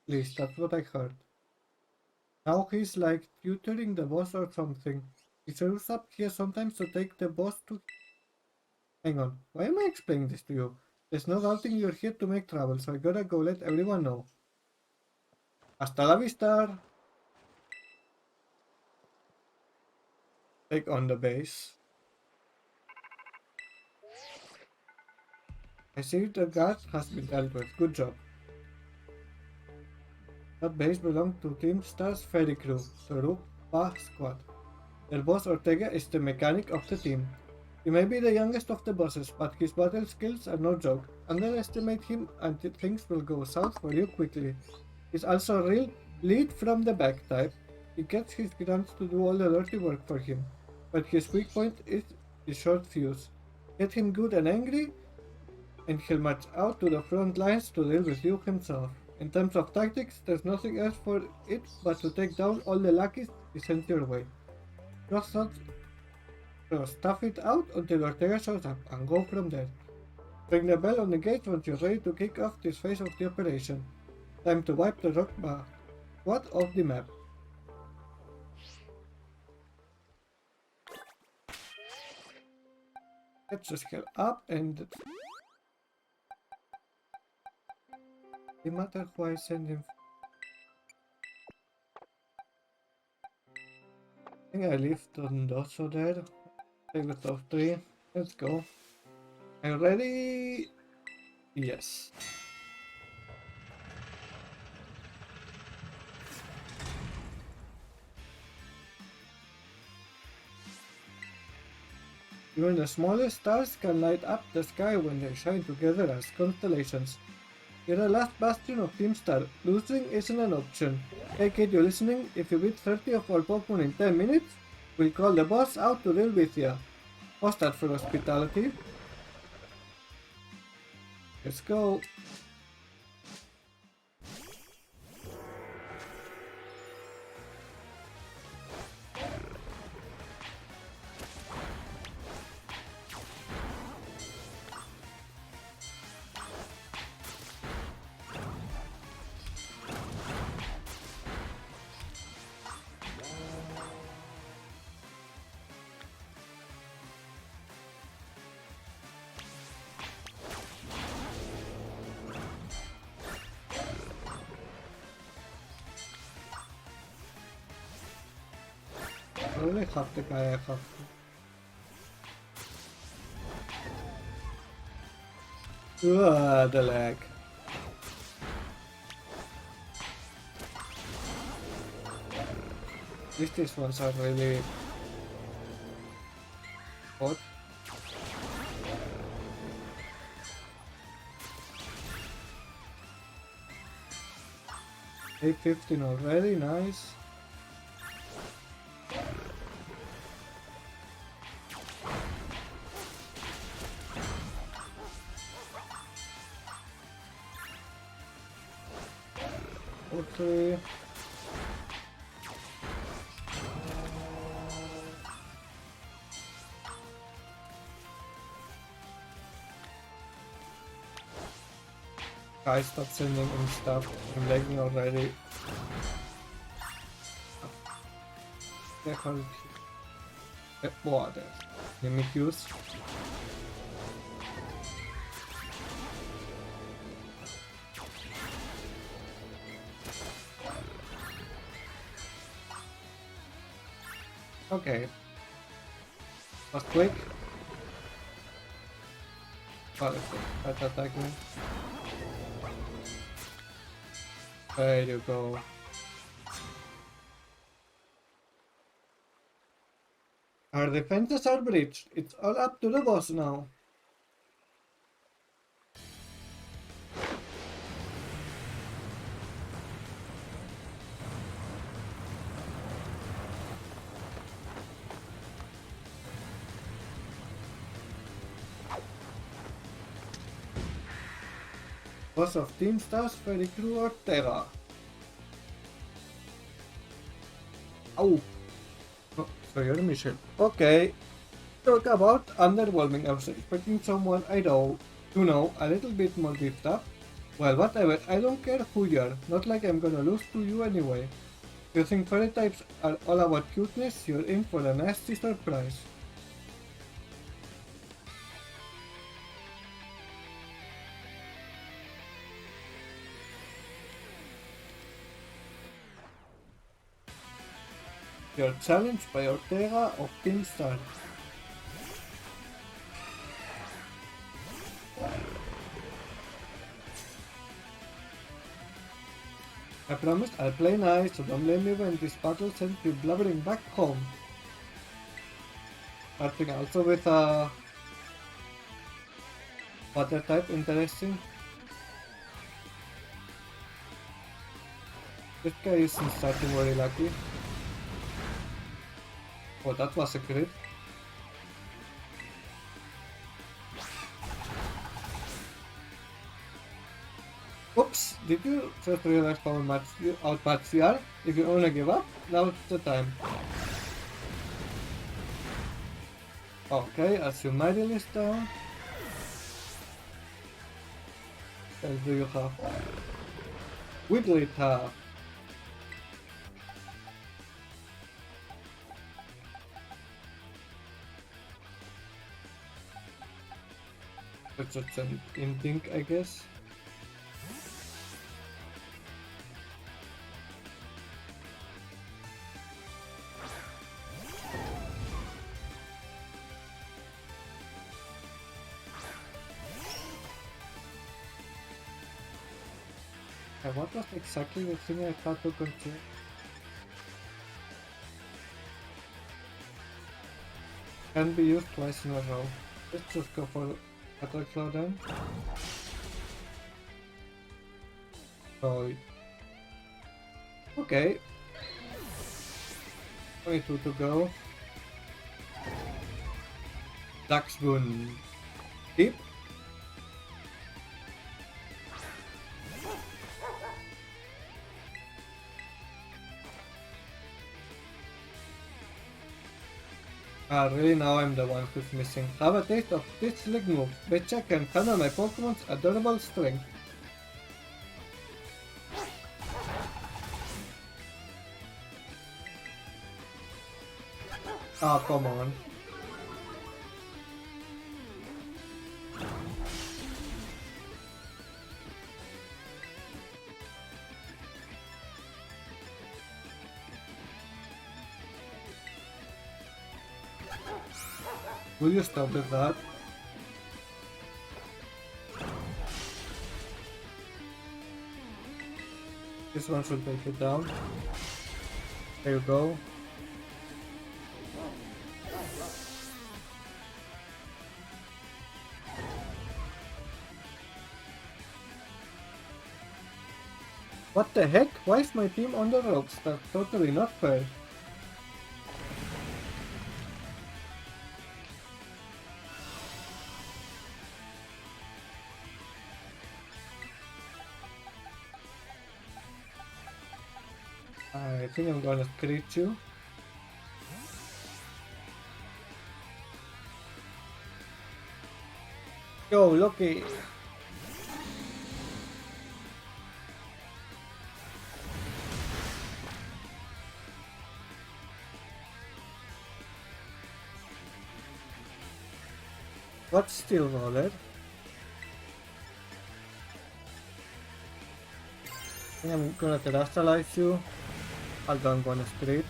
[SPEAKER 1] At least that's what I heard. Now he's like tutoring the boss or something. He shows up here sometimes to take the boss to... Hang on, why am I explaining this to you? There's no doubting you're here to make trouble, so I gotta go let everyone know. Hasta la vista! Take on the base. I see the guard has been dealt with. Good job. That base belonged to Team Star's ferry crew, the Rupa squad. Their boss Ortega is the mechanic of the team. He may be the youngest of the bosses, but his battle skills are no joke. Underestimate him and things will go south for you quickly. He's also a real lead from the back type. He gets his grunts to do all the dirty work for him, but his weak point is his short fuse. Get him good and angry, and he'll march out to the front lines to deal with you himself. In terms of tactics, there's nothing else for it but to take down all the lackeys he sends your way. Just stuff it out until Ortega shows up, and go from there. Ring the bell on the gate once you're ready to kick off this phase of the operation. Time to wipe the rock squad off the map. Let's just scale up and... No matter who I send him... I think I leave Dondoso there. Take the top 3. Let's go. Are you ready? Yes. Even the smallest stars can light up the sky when they shine together as constellations. You're the last bastion of Team Star. Losing isn't an option. Hey kid, you listening? If you beat 30 of our Pokemon in 10 minutes, we'll call the boss out to deal with ya. What's that for hospitality? Let's go. I really have the guy I have to. The lag. These ones are really hot. A15 already, nice. Okay. Guys, stop sending in stuff. I'm lagging already. Der kann boah, der Mimikyu. Okay. Was quick. Oh, that's attacking. There you go. Our defenses are breached. It's all up to the boss now. Boss of Team Stars, Freddy Crew or Terra. Oh. Oh, so you're Michelle. Okay. Talk about underwhelming. I was expecting someone I know to know a little bit more beefed up. Well, whatever. I don't care who you are. Not like I'm gonna lose to you anyway. If you think fairy types are all about cuteness, you're in for a nasty surprise. You're challenged by Ortega of Team Star. I promise I'll play nice, so don't blame me when this battle sends you blubbering back home. Starting also with a water type, interesting. This guy isn't starting very lucky. Oh, that was a crit. Oops, did you just realize how much you outmatched you are? If you only give up, now's the time. Okay, as your middle is down. What else do you have? Wigglytuff. It's just in pink, I guess. What was exactly the thing I had to control? Can be used twice in a row. Let's just go for Battle Claw then. So, okay. 22 to go. Daxbun. Keep. Really now I'm the one who's missing. Have a taste of this slick move, which I can counter my Pokemon's adorable strength. Ah, come on. Will you stop with that? This one should take it down. There you go. What the heck? Why is my team on the ropes? That's totally not fair. I think I'm gonna screech you. Yo, Loki! What's still roller? I think I'm gonna terrestrialize you. Although I'm gonna screech.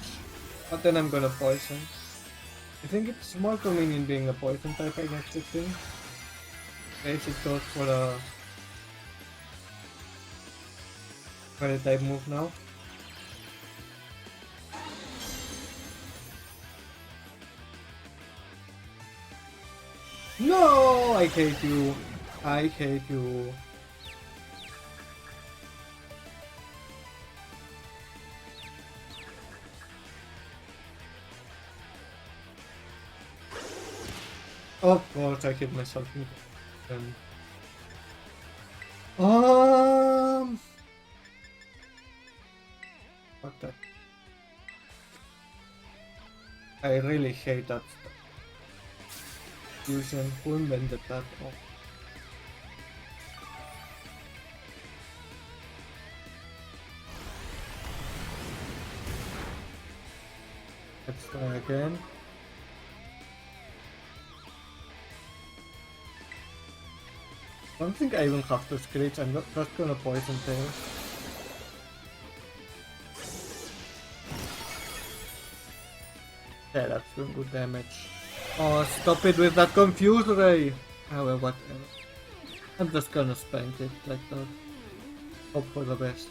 [SPEAKER 1] But then I'm gonna poison. I think it's more convenient being a poison type against this thing. In case it goes for a fairy type move now. No! I hate you. I hate you. Of course, I hit myself in the Fuck that. I really hate that stuff. Fusion, who invented that? Oh. Let's try again. I don't think I even have to screech, I'm not just gonna poison tail. Yeah, that's doing good damage. Oh, stop it with that confused ray! Oh well, whatever. I'm just gonna spank it like that. Hope for the best.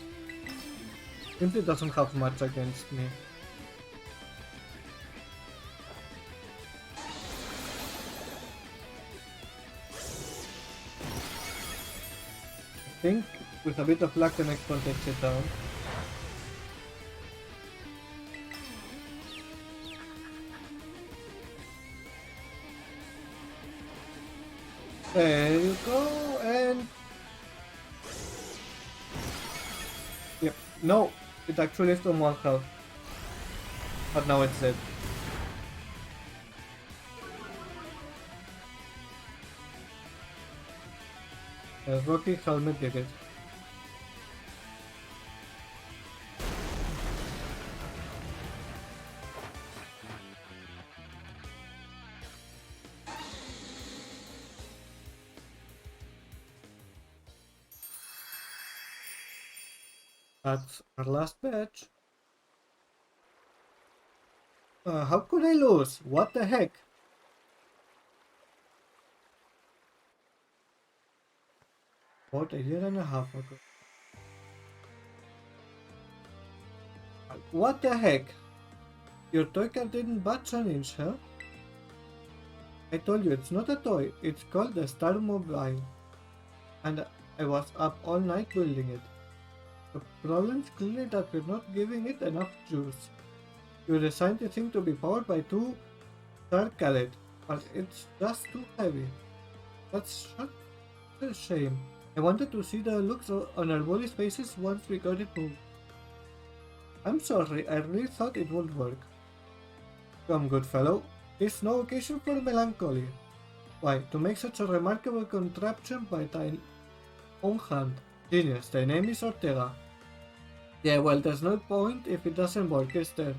[SPEAKER 1] Simply doesn't have much against me. I think with a bit of luck the next one takes it down. There you go, and... Yep, no, it actually is on 1 health. But now it's dead. Rocky helmet did it. That's our last batch. How could I lose? What the heck? About a year and a half ago. What the heck? Your toy car didn't budge an inch, huh? I told you it's not a toy, it's called the Star Mobile. And I was up all night building it. The problem's clearly that we're not giving it enough juice. You designed the thing to be powered by two star cadets, but it's just too heavy. That's such a shame. I wanted to see the looks on our bullies' faces once we got it moved. I'm sorry, I really thought it would work. Come, good fellow, there's no occasion for melancholy. Why, to make such a remarkable contraption by thy own hand. Genius, thy name is Ortega. Yeah, well, there's no point if it doesn't work, is there?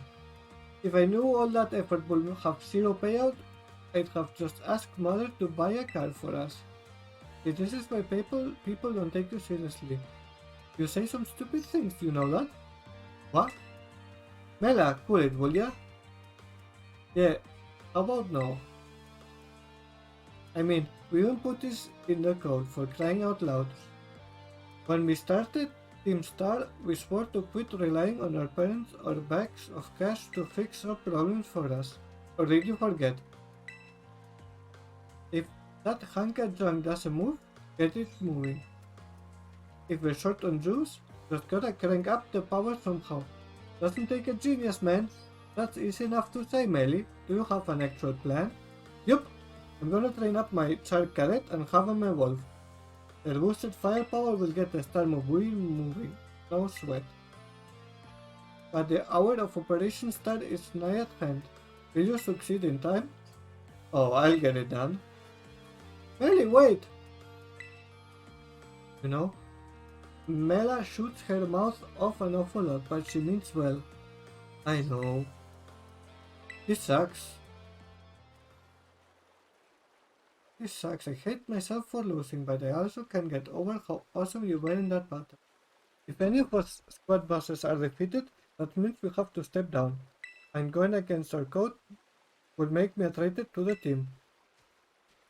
[SPEAKER 1] If I knew all that effort would have zero payout, I'd have just asked Mother to buy a car for us. If this is why people don't take you seriously. You say some stupid things, you know that? What? Mela, cool it, will ya? Yeah, how about no? I mean, we even put this in the code for crying out loud. When we started Team Star, we swore to quit relying on our parents or bags of cash to fix our problems for us. Or did you forget? If that hunk of junk doesn't move, get it moving. If we're short on juice, just gotta crank up the power somehow. Doesn't take a genius, man. That's easy enough to say, Melly. Do you have an actual plan? Yup. I'm gonna train up my child cadet and have him evolve. Their boosted firepower will get the Star Mobile moving. No sweat. But the hour of Operation Star is nigh at hand. Will you succeed in time? Oh, I'll get it done. Melly, wait! You know, Mela shoots her mouth off an awful lot, but she means well. I know. This sucks. This sucks. I hate myself for losing, but I also can get over how awesome you were in that battle. If any of us squad bosses are defeated, that means we have to step down. And going against our code would make me a traitor to the team.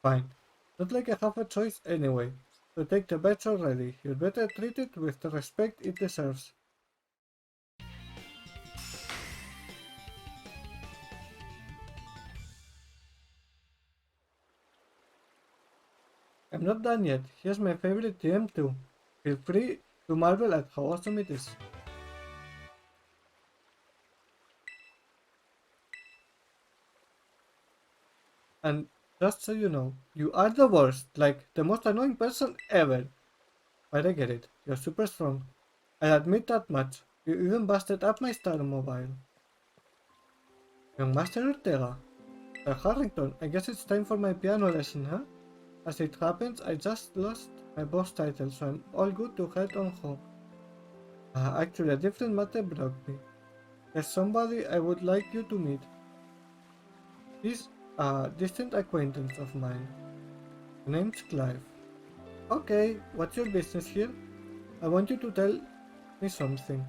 [SPEAKER 1] Fine. Not like I have a choice anyway. So take the badge already. You'd better treat it with the respect it deserves. I'm not done yet. Here's my favorite TM too. Feel free to marvel at how awesome it is. And just so you know, you are the worst, like the most annoying person ever. But I get it, you're super strong. I'll admit that much. You even busted up my Star Mobile. Young Master Ortega. Sir Harrington, I guess it's time for my piano lesson, huh? As it happens, I just lost my boss title, so I'm all good to head on home. Actually, a different matter brought me. There's somebody I would like you to meet. He's a distant acquaintance of mine. The name's Clive. Okay, what's your business here? I want you to tell me something.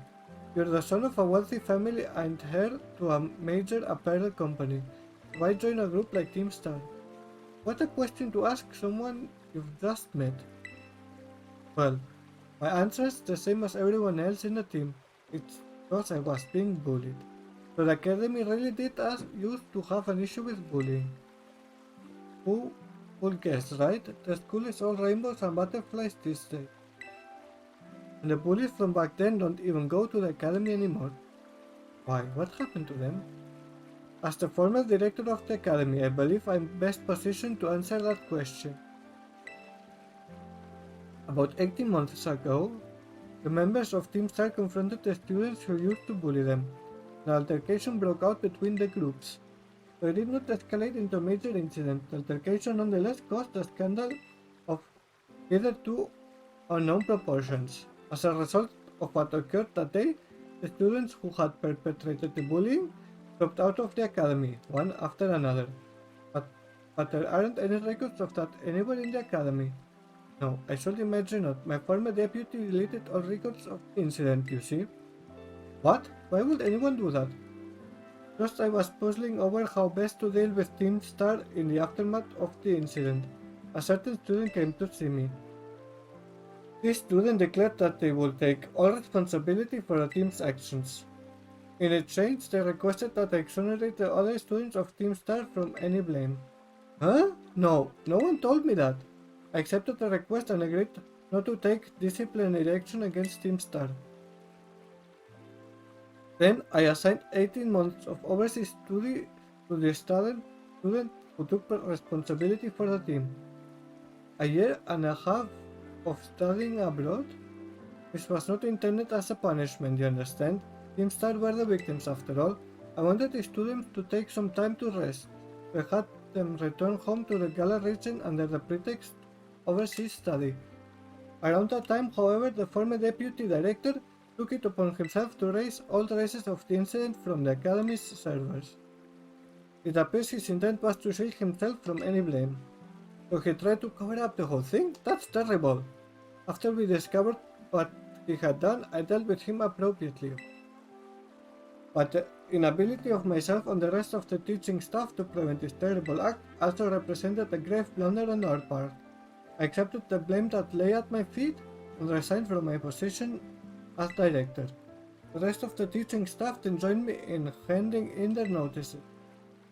[SPEAKER 1] You're the son of a wealthy family and heir to a major apparel company. Why join a group like Team Star? What a question to ask someone you've just met. Well, my answer is the same as everyone else in the team. It's because I was being bullied. So the academy really did used to have an issue with bullying. Who would guess, right? The school is all rainbows and butterflies these days. And the bullies from back then don't even go to the academy anymore. Why? What happened to them? As the former director of the academy, I believe I'm best positioned to answer that question. About 18 months ago, the members of Team Star confronted the students who used to bully them. An altercation broke out between the groups. Though it did not escalate into a major incident, the altercation nonetheless caused a scandal of hitherto unknown proportions. As a result of what occurred that day, the students who had perpetrated the bullying dropped out of the academy, one after another. But there aren't any records of that anywhere in the academy. No, I should imagine not. My former deputy deleted all records of the incident, you see. What? Why would anyone do that? Just I was puzzling over how best to deal with Team Star in the aftermath of the incident. A certain student came to see me. This student declared that they would take all responsibility for the team's actions. In exchange, they requested that I exonerate the other students of Team Star from any blame. Huh? No, no one told me that. I accepted the request and agreed not to take disciplinary action against Team Star. Then I assigned 18 months of overseas study to the student who took responsibility for the team. A year and a half of studying abroad? This was not intended as a punishment, you understand? Team Star were the victims after all. I wanted the students to take some time to rest. I had them return home to the Gala region under the pretext of overseas study. Around that time, however, the former deputy director took it upon himself to raise all traces of the incident from the Academy's servers. It appears his intent was to shield himself from any blame. So he tried to cover up the whole thing? That's terrible. After we discovered what he had done, I dealt with him appropriately. But the inability of myself and the rest of the teaching staff to prevent this terrible act also represented a grave blunder on our part. I accepted the blame that lay at my feet and resigned from my position as director. The rest of the teaching staff then joined me in handing in their notices.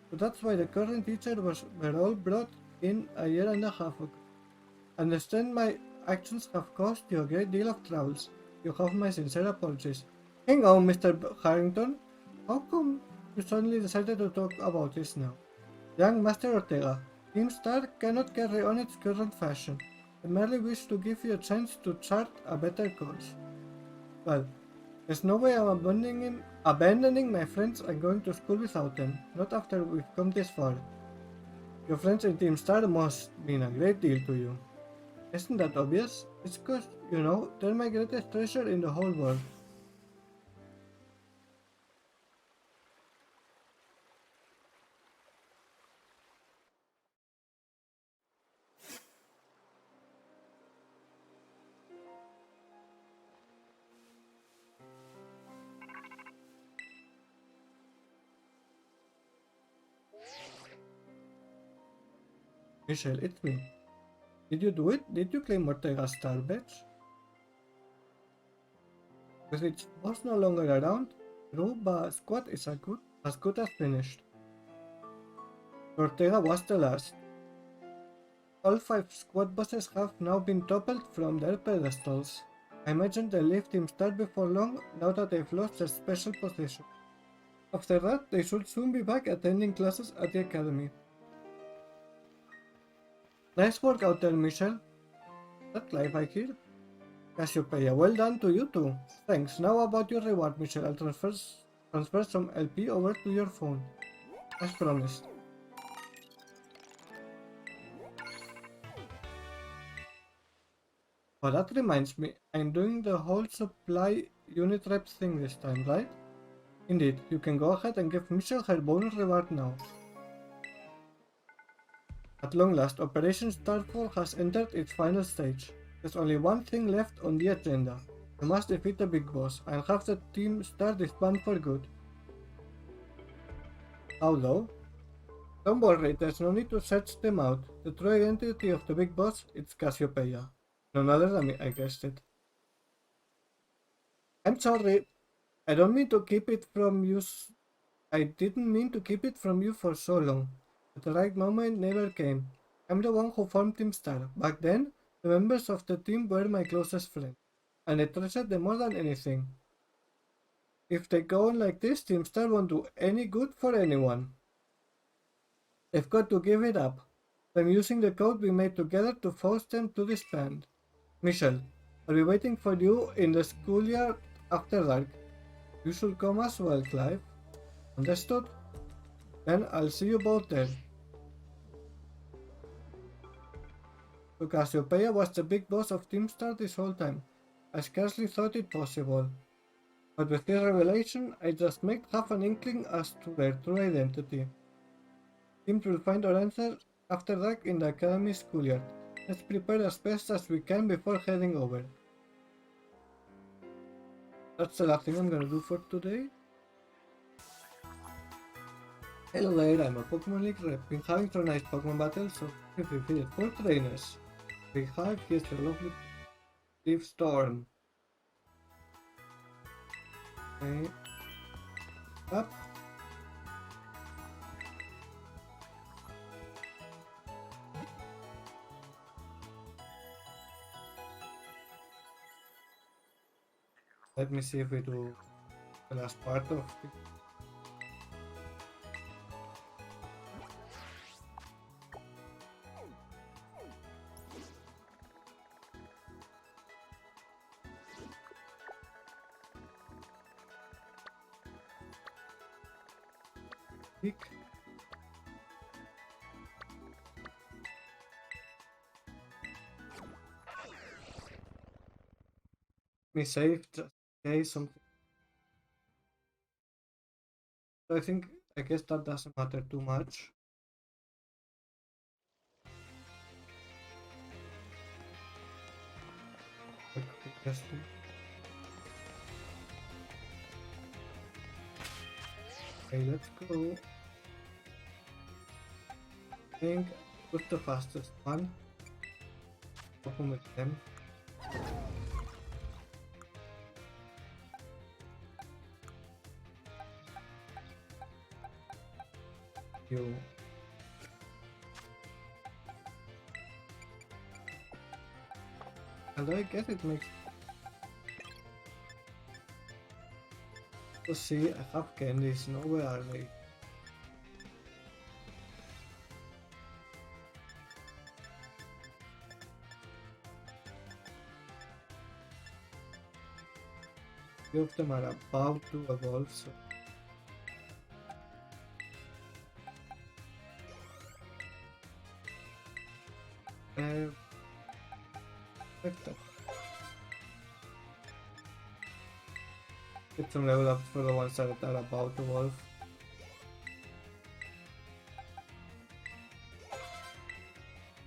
[SPEAKER 1] So that's why the current teacher were all brought in a year and a half ago. I understand my actions have caused you a great deal of troubles. You have my sincere apologies. Hang on, Mr. Harrington. How come you suddenly decided to talk about this now? Young Master Ortega, Team Star cannot carry on its current fashion. I merely wish to give you a chance to chart a better course. Well, there's no way I'm abandoning my friends and going to school without them, not after we've come this far. Your friends in Team Star must mean a great deal to you. Isn't that obvious? It's cause, you know, they're my greatest treasure in the whole world. Michelle, it's me. Did you do it? Did you claim Ortega's star badge? With its boss no longer around, Ruba squad is as good as finished. Ortega was the last. All 5 squad bosses have now been toppled from their pedestals. I imagine they'll leave Team Star before long now that they've lost their special position. After that, they should soon be back attending classes at the academy. Nice work out there, Michelle. That life I hear. Cassiopeia, well done to you too. Thanks. Now about your reward, Michelle. I'll transfer some LP over to your phone. As promised. Oh, that reminds me. I'm doing the whole supply unit rep thing this time, right? Indeed, you can go ahead and give Michelle her bonus reward now. At long last, Operation Starfall has entered its final stage. There's only one thing left on the agenda. You must defeat the big boss and have the team start disband for good. How low? Don't worry, there's no need to search them out. The true identity of the big boss is Cassiopeia. None other than me, I guessed it. I'm sorry. I don't mean to keep it from you. I didn't mean to keep it from you for so long. But the right moment never came. I'm the one who formed Team Star. Back then, the members of the team were my closest friends, and I treasured them more than anything. If they go on like this, Team Star won't do any good for anyone. They've got to give it up. I'm using the code we made together to force them to disband. Michelle, I'll be waiting for you in the schoolyard after dark. You should come as well, Clive. Understood? Then I'll see you both there. So Cassiopeia was the big boss of Team Star this whole time. I scarcely thought it possible. But with this revelation, I just might have an inkling as to their true identity. Teams will find our answer after dark in the Academy schoolyard. Let's prepare as best as we can before heading over. That's the last thing I'm gonna do for today. Hello there, I'm a Pokemon League rep. Been having some nice Pokemon battles, so we've defeated 4 trainers. We have here's a lovely Leaf Storm. Okay. Up. Let me see if we do the last part of it. Pick. Me save just in case something. So I guess that doesn't matter too much. Okay, let's go. I think what's the fastest one? Open with them. You. And I guess it makes. Let's see, I have candies. No, where are they? Few of them are about to evolve, so. Get some level ups for the ones that are about to evolve.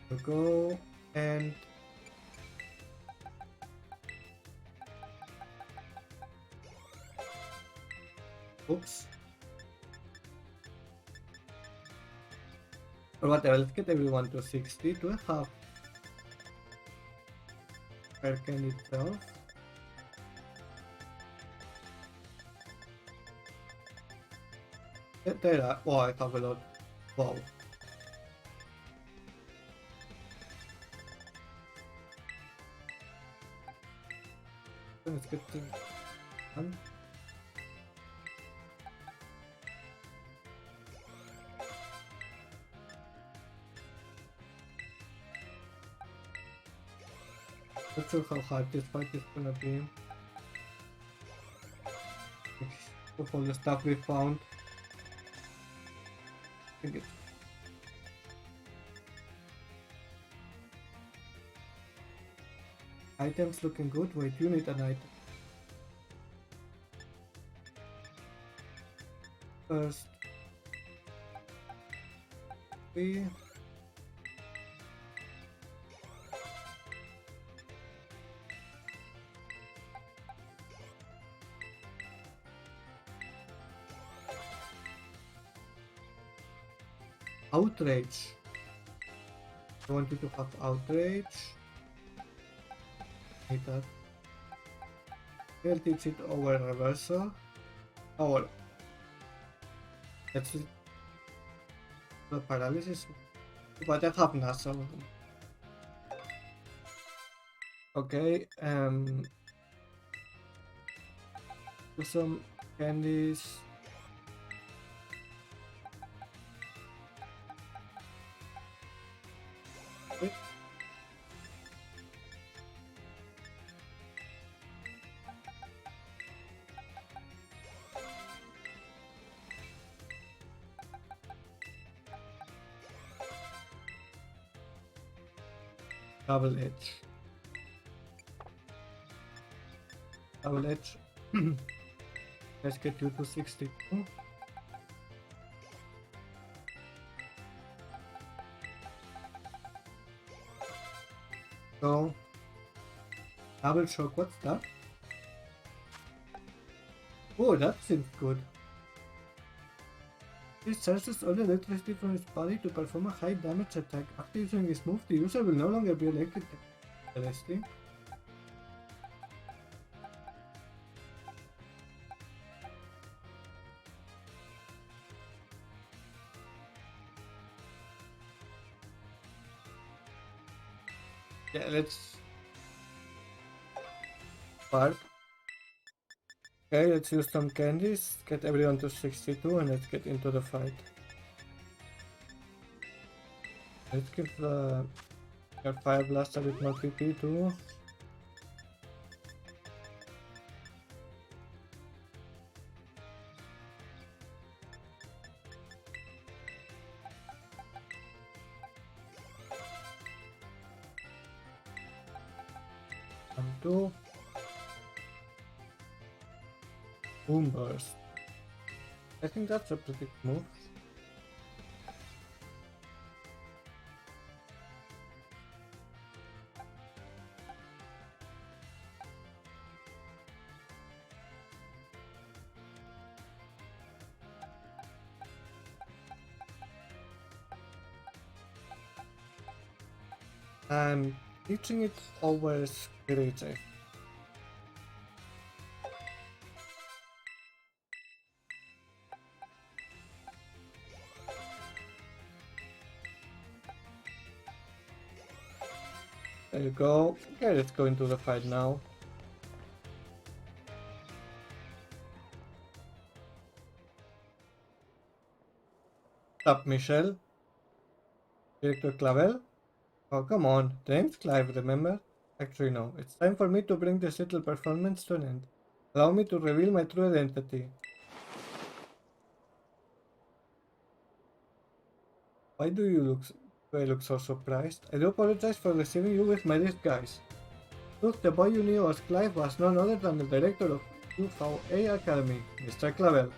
[SPEAKER 1] We'll go and oops. Or whatever, let's get everyone to 60. Do I have Perkin itself? There are. Oh, I have a lot. Wow. Let's get to one. Not sure how hard this fight is gonna be. Of all the stuff we found. I think it's items looking good. Wait, you need an item. First, we outrage. I want you to have outrage. Need that. We'll teach it over reversal. Or let's see the paralysis. But I have nasal. Okay, do some candies. Double edge. Double edge. Let's get you to 62. So, double shock, what's that? Oh, that seems good. This charges all the electricity from his body to perform a high damage attack. After using this move, the user will no longer be electric. Interesting. Yeah, let's spark. Okay, let's use some candies, get everyone to 62, and let's get into the fight. Let's give your Fire Blast a bit more PP too. Two. Boom Burst. I think that's a pretty good move. I'm teaching it over Spirit. There you go. Okay, let's go into the fight now. Up, Michelle. Director Clavel? Oh, come on. The name's Clive, remember? Actually, no. It's time for me to bring this little performance to an end. Allow me to reveal my true identity. Why do I look so surprised? I do apologize for receiving you with my disguise. Look, the boy you knew as Clive was none other than the director of UVA Academy, Mr. Clavel.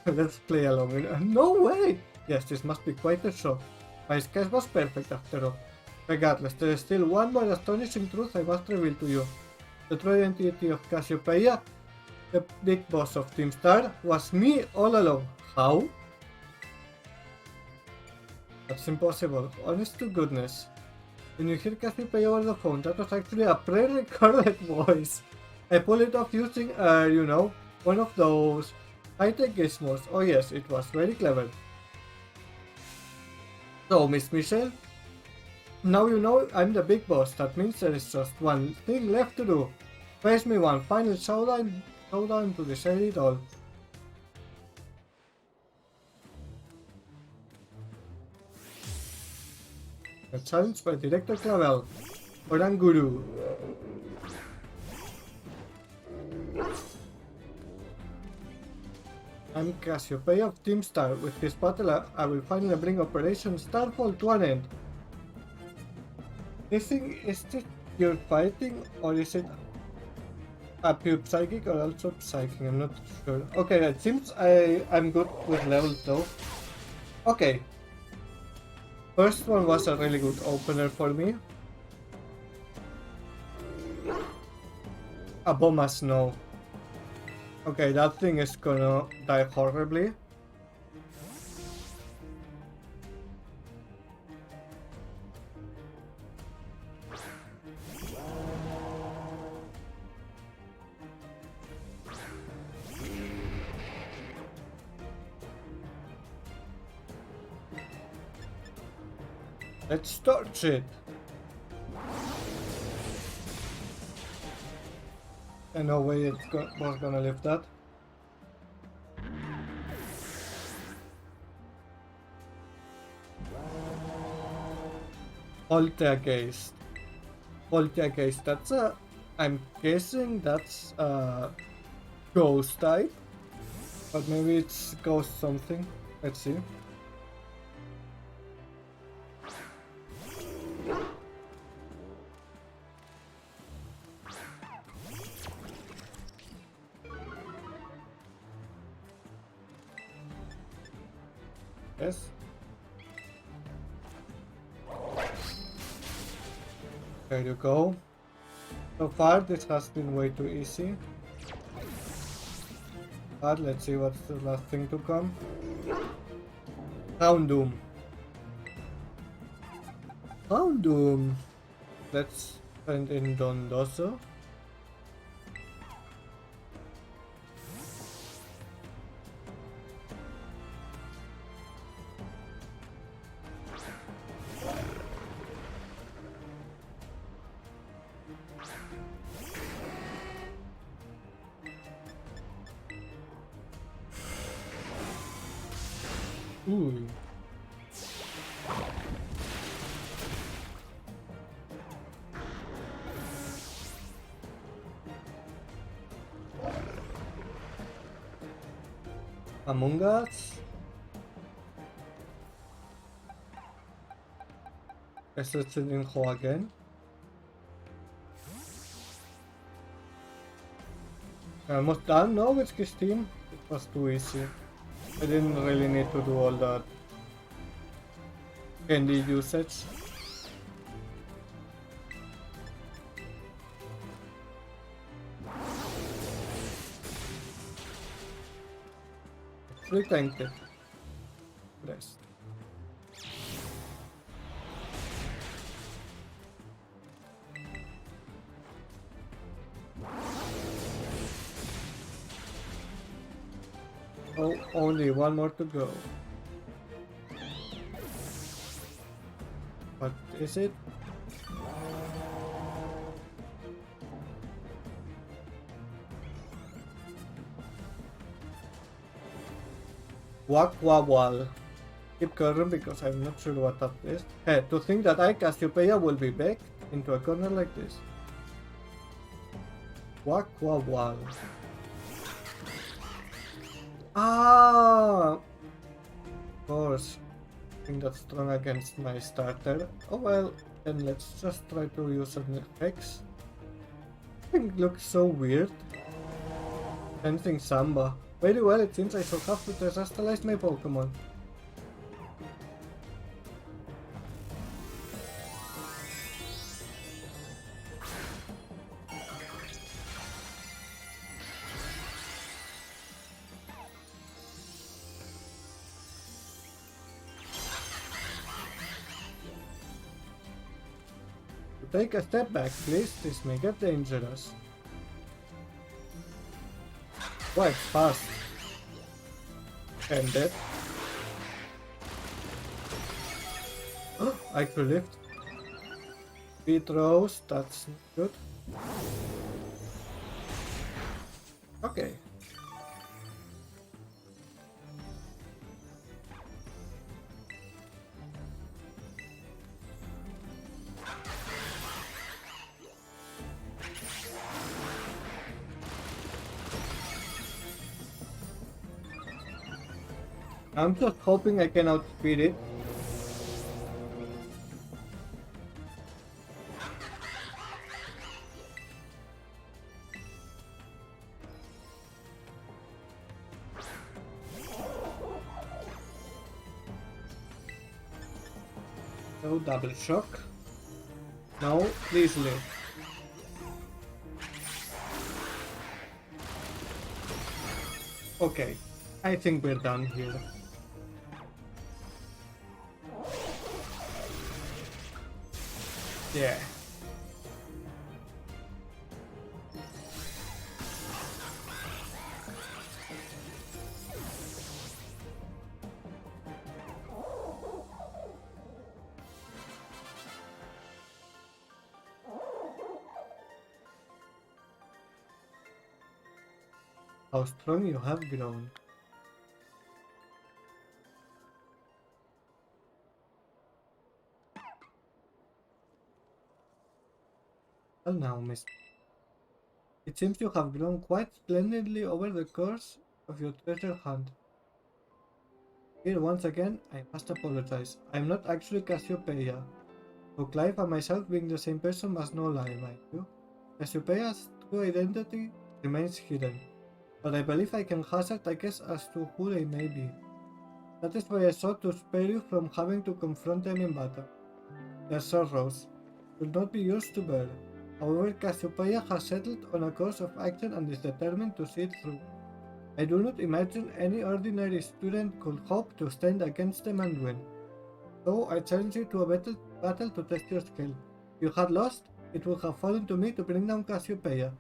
[SPEAKER 1] Let's play along. No way! Yes, this must be quite a shock. My disguise was perfect after all. Regardless, there is still one more astonishing truth I must reveal to you. The true identity of Cassiopeia, the big boss of Team Star, was me all along. How? That's impossible. Honest to goodness. When you hear Cassiopeia over the phone, that was actually a pre-recorded voice. I pulled it off using, you know, one of those high-tech gizmos. Oh yes, it was very clever. So, Miss Michelle, now you know I'm the big boss. That means there is just one thing left to do. Face me one final showdown to decide it all. A challenge by Director Clavel, Oranguru. I'm Cassiopeia of Team Star. With this battle, I will finally bring Operation Starfall to an end. Is it you're fighting, or is it a pure psychic or also psychic? I'm not sure. Okay, it seems I'm good with levels though. Okay. First one was a really good opener for me. A bomb of snow. Okay, that thing is gonna die horribly. Let's start it. And no way it was gonna lift that. Poltergeist. Poltergeist, that's a... I'm guessing that's a ghost type. But maybe it's ghost something. Let's see. Yes. There you go. So far this has been way too easy. But let's see what's the last thing to come. Houndoom. Houndoom. Let's send in Dondoso. Ooh. Among Us? Assassin Ho again? Almost done? No, with his team? It was too easy. I didn't really need to do all that candy usage. Actually tanked it. Rest. Oh, only one more to go. What is it? Wak-wa-wal. Keep current because I'm not sure what that is. Hey, to think that I, Cassiopeia, will be backed into a corner like this. Wak-wa-wal. Ah! Of course. I think that's strong against my starter. Oh well, then let's just try to use an effects. I think it looks so weird. Sensing Samba. Very well, it seems I shall have to terrestrialize my Pokémon. Take a step back, please. This may get dangerous. Quite fast. And dead. Oh, I could lift. Speed throws, that's good. Okay. I'm just hoping I can outspeed it. No double shock. No, please live. Okay, I think we're done here. Yeah. How strong you have grown. Well now, miss. It seems you have grown quite splendidly over the course of your treasure hunt. Here, once again, I must apologize. I'm not actually Cassiopeia. So Clive and myself being the same person must no lie, mind you. Cassiopeia's true identity remains hidden, but I believe I can hazard a guess as to who they may be. That is why I sought to spare you from having to confront them in battle. Their sorrows will not be yours to bear. However, Cassiopeia has settled on a course of action and is determined to see it through. I do not imagine any ordinary student could hope to stand against them and win. So I challenge you to a battle to test your skill. If you had lost, it would have fallen to me to bring down Cassiopeia.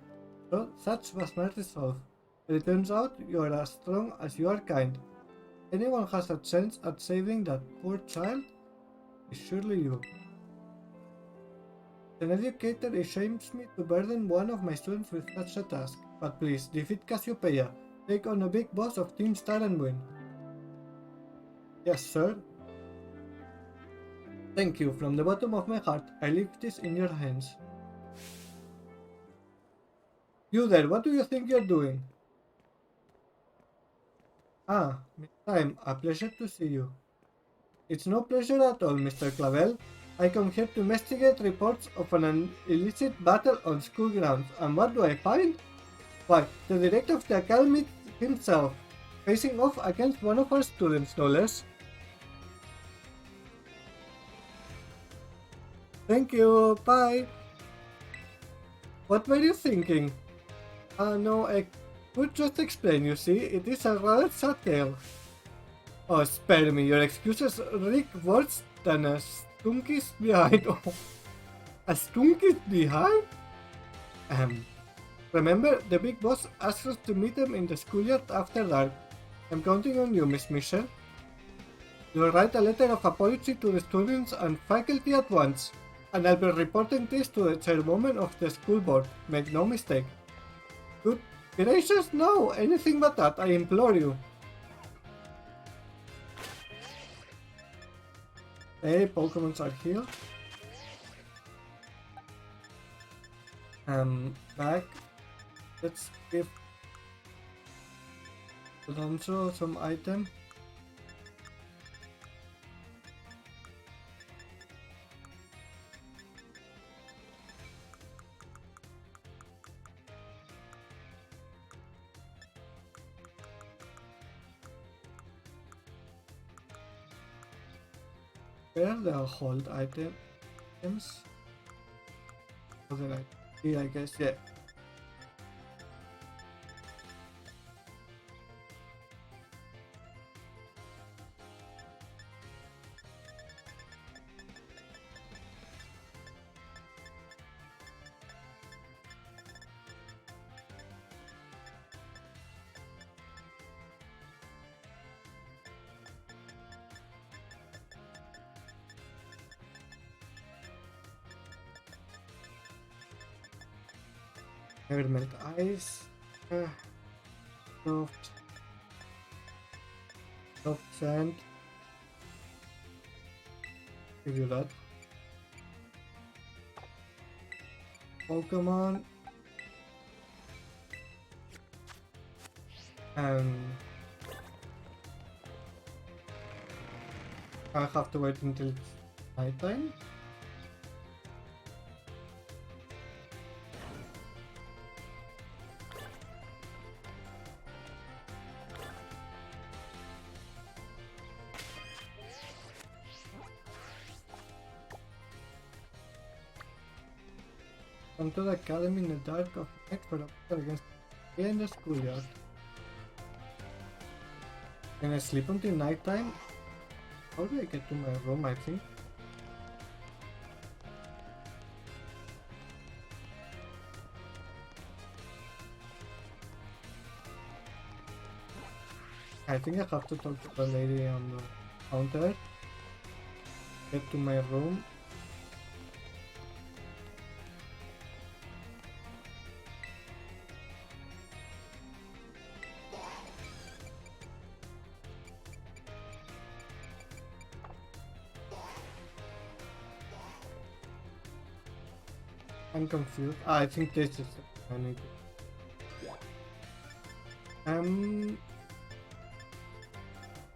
[SPEAKER 1] So such was my resolve. But it turns out you are as strong as you are kind. Anyone has a chance at saving that poor child is surely you. As an educator, it shames me to burden one of my students with such a task. But please, defeat Cassiopeia. Take on a big boss of Team Star and win. Yes, sir. Thank you from the bottom of my heart. I leave this in your hands. You there, what do you think you're doing? Ah, Miss Time, a pleasure to see you. It's no pleasure at all, Mr. Clavel. I come here to investigate reports of an illicit battle on school grounds, and what do I find? Why, the director of the academy himself, facing off against one of our students, no less. Thank you, bye. What were you thinking? No, I could just explain, you see, it is a rather sad tale. Oh, spare me, your excuses reek worse than a stunkies behind. Oh, a stunkies behind? Ahem. Remember, the big boss asked us to meet him in the schoolyard after dark. I'm counting on you, Miss Michelle. You'll write a letter of apology to the students and faculty at once, and I'll be reporting this to the chairwoman of the school board. Make no mistake. Good gracious, no! Anything but that, I implore you. Hey, Pokémons are here. Back. Let's give Alonso some item. Where are the hold items? Was it like here, I guess, yeah. Never melt ice. Soft sand. Give you that. Pokemon. And I have to wait until it's nighttime. Come to the academy in the dark of night for a battle against me in the schoolyard. Can I sleep until nighttime? How do I get to my room, I think? I think I have to talk to the lady on the counter. Get to my room. I'm confused. I think this is I need to...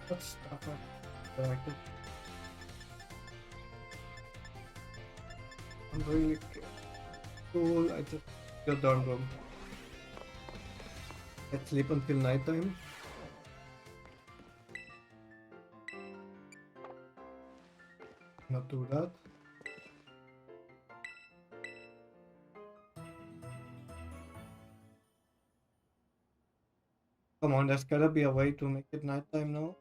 [SPEAKER 1] what stuff I selected? I'm really cool. I just your dorm room. Let's sleep until nighttime. Not do that. Come on, there's gotta be a way to make it nighttime now.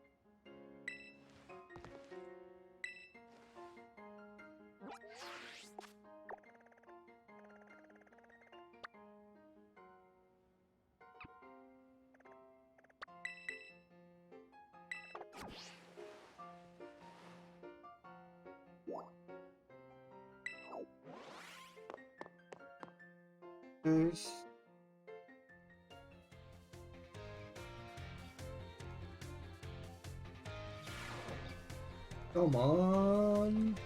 [SPEAKER 1] Guys. Come on.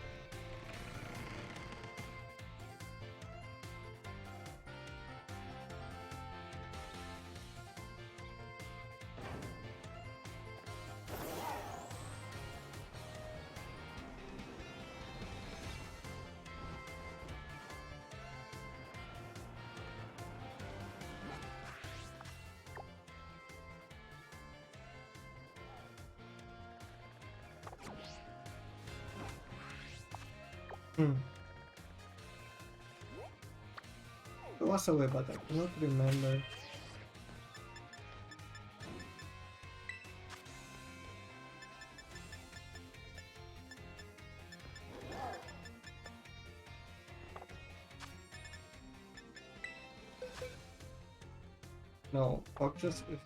[SPEAKER 1] It was a way, but I cannot remember. No, boxes is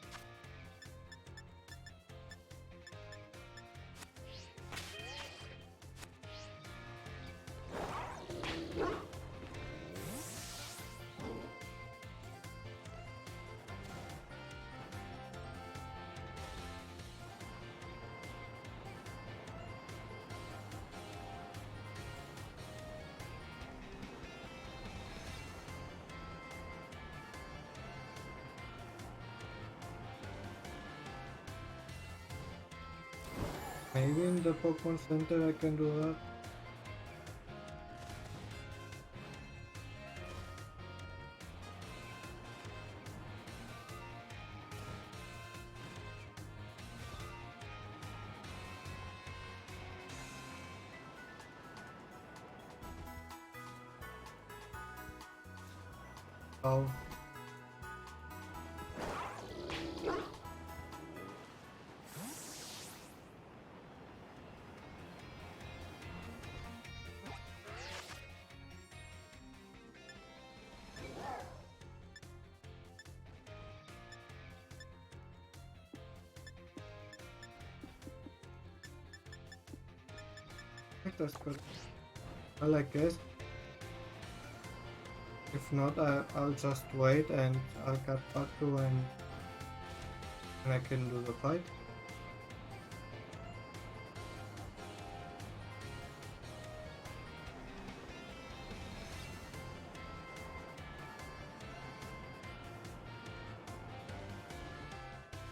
[SPEAKER 1] maybe in the Pokemon Center I can do that. Oh. That's good. Well, I guess if not, I'll just wait and I'll get back to when I can do the fight.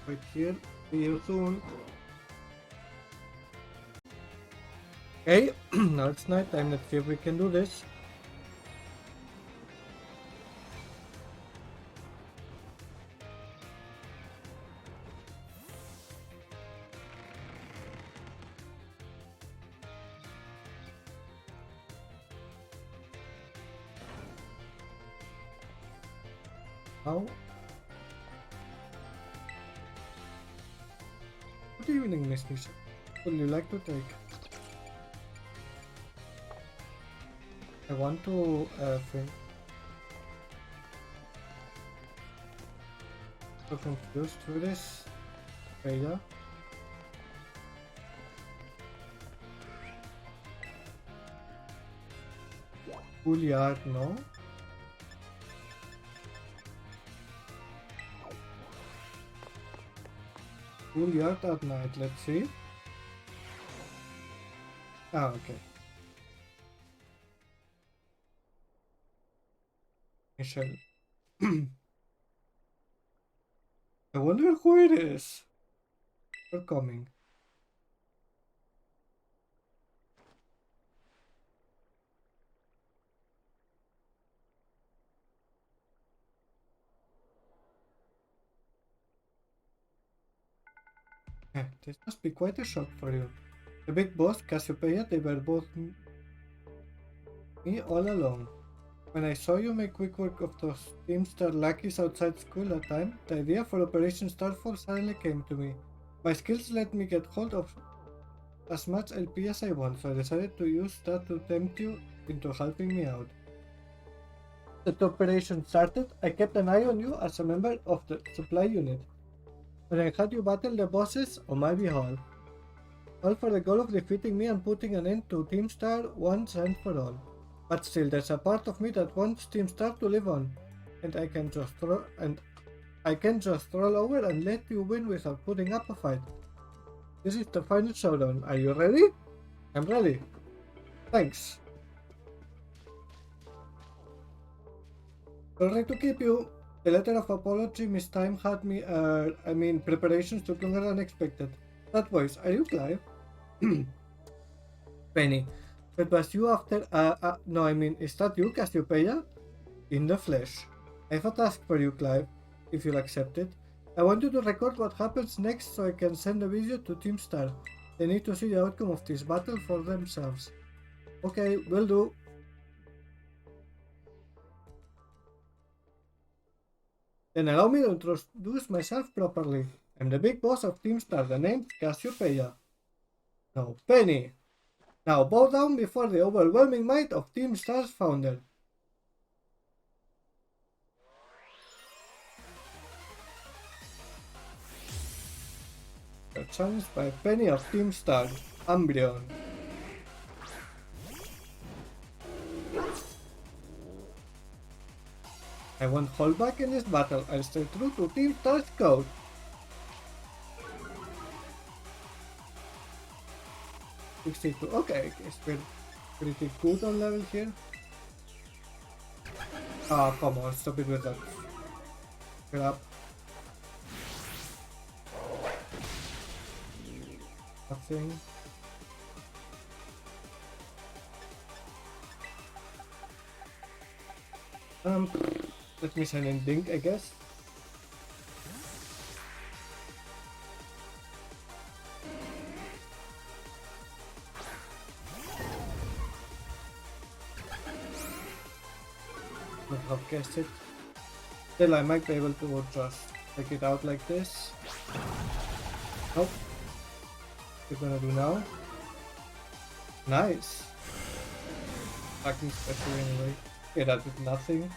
[SPEAKER 1] Wait here, see you soon. Okay, now it's night time, let's see if we can do this. How? Good evening, Miss Nisha. Would you like to take? I want to think. So confused with this. Okay, yeah. Schoolyard, no. Schoolyard at night, let's see. Ah, okay. Michelle. I wonder who it is. They're coming. This must be quite a shock for you. The big boss, Cassiopeia, they were both me all along. When I saw you make quick work of those Team Star lackeys outside school that time, the idea for Operation Starfall suddenly came to me. My skills let me get hold of as much LP as I want, so I decided to use that to tempt you into helping me out. The operation started, I kept an eye on you as a member of the supply unit. When I had you battle the bosses on my behalf, all for the goal of defeating me and putting an end to Team Star once and for all. But still, there's a part of me that wants Team Star to live on, and I can just roll over and let you win without putting up a fight. This is the final showdown. Are you ready? I'm ready. Thanks. Sorry to keep you. The letter of apology Miss Time had me, preparations took longer than expected. That voice, are you Clive? Penny. But was you after, no, is that you, Cassiopeia? In the flesh. I have a task for you, Clive, if you'll accept it. I want you to record what happens next so I can send a video to Team Star. They need to see the outcome of this battle for themselves. Okay, will do. Then allow me to introduce myself properly. I'm the big boss of Team Star, the name's Cassiopeia. Now, Penny. Now bow down before the overwhelming might of Team Star's founder. Challenged by Penny of Team Star, Umbreon. I won't hold back in this battle. I'll stay true to Team Star's code. Okay, we're pretty good on level here. Ah, come on, stop it with that crap. Nothing. Let me send in Dink, I guess. Would have guessed it. Still, I might be able to just take it out like this. Nope. What we're gonna do now? Nice. Attacking special anyway. Okay, that did nothing.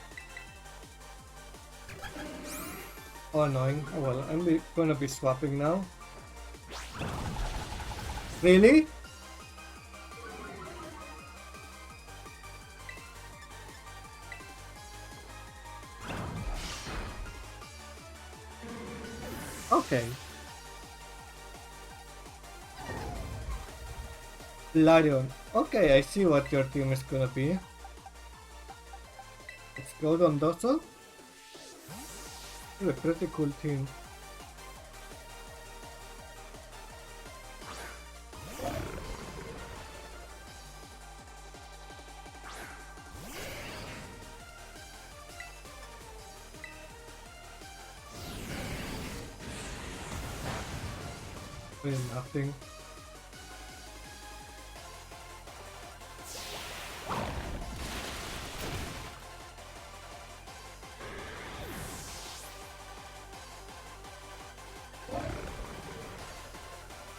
[SPEAKER 1] Oh, annoying. Oh well, I'm gonna be swapping now. Really? Okay. Larion. Okay, I see what your team is gonna be. Let's go on Dosso. You're a pretty cool team. Really nothing.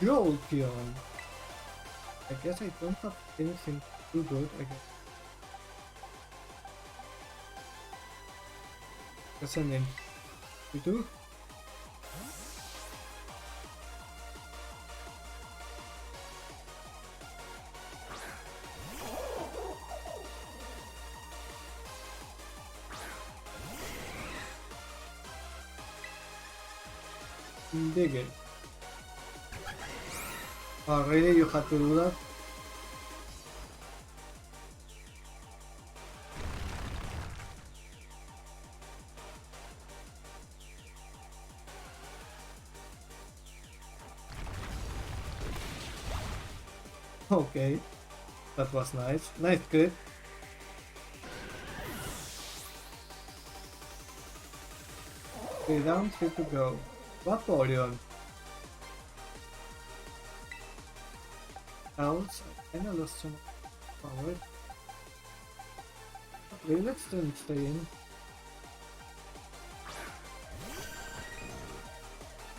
[SPEAKER 1] Jolteon. I guess I don't have anything too good, I guess. What's her name? You do? Dig it. Oh, really? You had to do that? Okay. That was nice. Nice crit. Okay, down, 3 to go. Vaporeon. Else, I kinda lost some power. Okay, let's then stay in.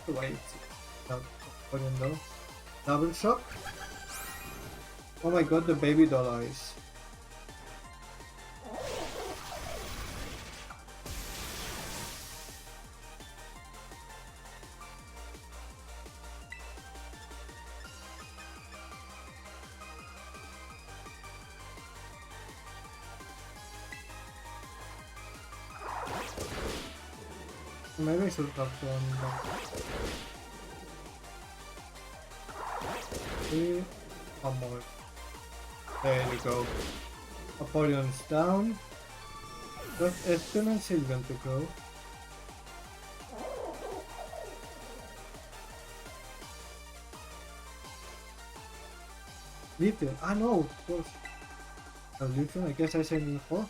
[SPEAKER 1] Wait, Vaporeon though. Double shock. Oh my god, the baby doll eyes. Maybe I should have done that. Okay, one more. There you go. Apollon's down. Just Espen and Sylvan to go. Lithium. Ah no, of course. Lithium, I guess I said before.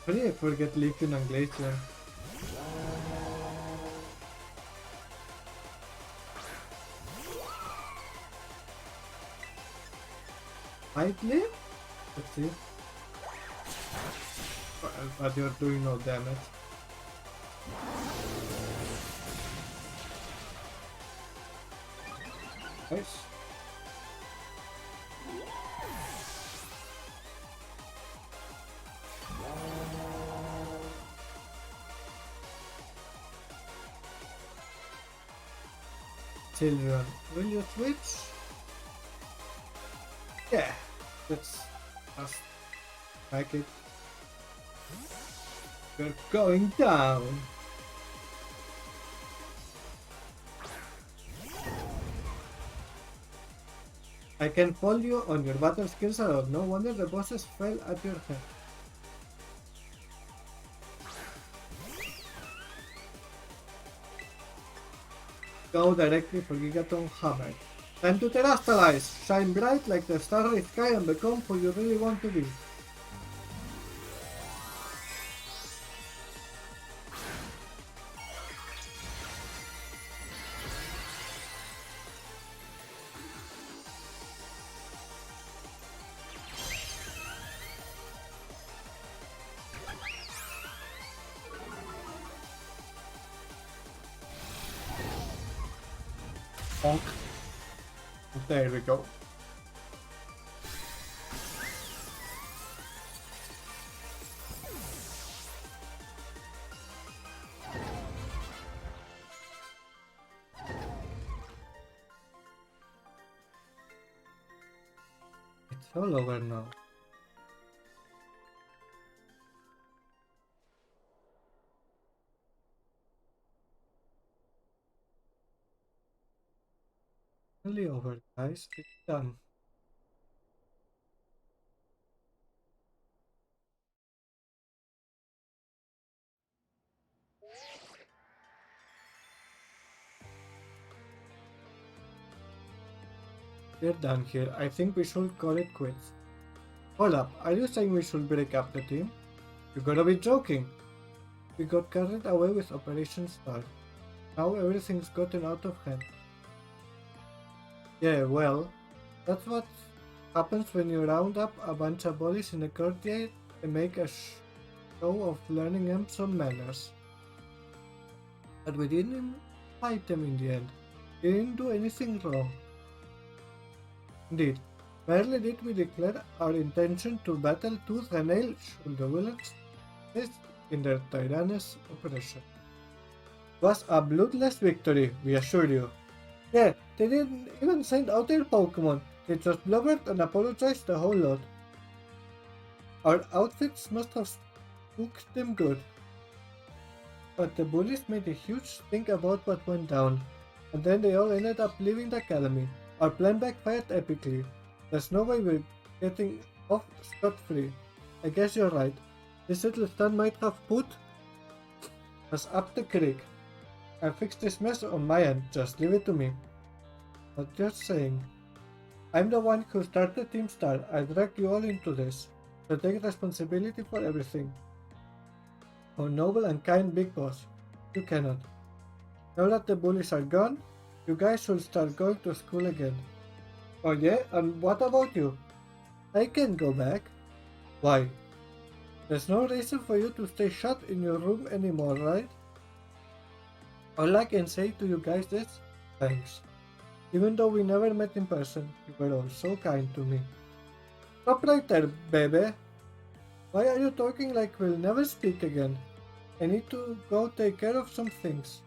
[SPEAKER 1] How did I forget Lithium and Glacier? Might live? Let's see. But you're doing no damage. Nice. Children, will you switch? Yeah, let's just back it. We're going down. I can follow you on your battle skills at all. No wonder the bosses fell at your head. Go directly for Gigaton Hammer. Time to terrestrialize! Shine bright like the starry sky and become who you really want to be. Bonk. There we go. It's all over now. Only over, guys. It's done. We're done here. I think we should call it quits. Hold up, are you saying we should break up the team? You gotta be joking! We got carried away with Operation Star. Now everything's gotten out of hand. Yeah, well, that's what happens when you round up a bunch of bullies in a courtyard and make a show of learning them some manners. But we didn't fight them in the end. We didn't do anything wrong. Indeed, barely did we declare our intention to battle tooth and nail should the villains persist in their tyrannous oppression. It was a bloodless victory, we assure you. Yeah, they didn't even send out their Pokémon, they just blubbered and apologized the whole lot. Our outfits must have spooked them good. But the bullies made a huge stink about what went down, and then they all ended up leaving the academy. Our plan backfired epically. There's no way we're getting off scot-free. I guess you're right. This little stunt might have put us up the creek. I'll fix this mess on my end, just leave it to me. But just saying. I'm the one who started Team Star. I dragged you all into this. So take responsibility for everything. Oh noble and kind Big Boss. You cannot. Now that the bullies are gone, you guys should start going to school again. Oh yeah? And what about you? I can't go back. Why? There's no reason for you to stay shut in your room anymore, right? All I can say to you guys is, thanks. Even though we never met in person, you were all so kind to me. Stop right there, baby. Why are you talking like we'll never speak again? I need to go take care of some things.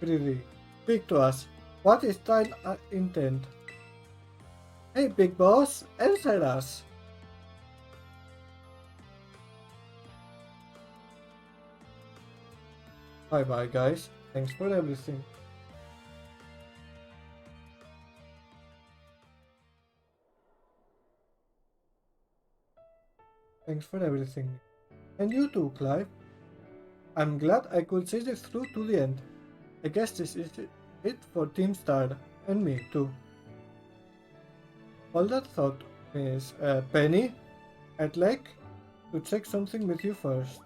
[SPEAKER 1] Really, speak to us. What is thine intent? Hey, Big Boss, answer us. Bye bye, guys. Thanks for everything. Thanks for everything. And you too, Clive. I'm glad I could see this through to the end. I guess this is it for Team Star, and me too. All that thought, Miss Penny, I'd like to check something with you first.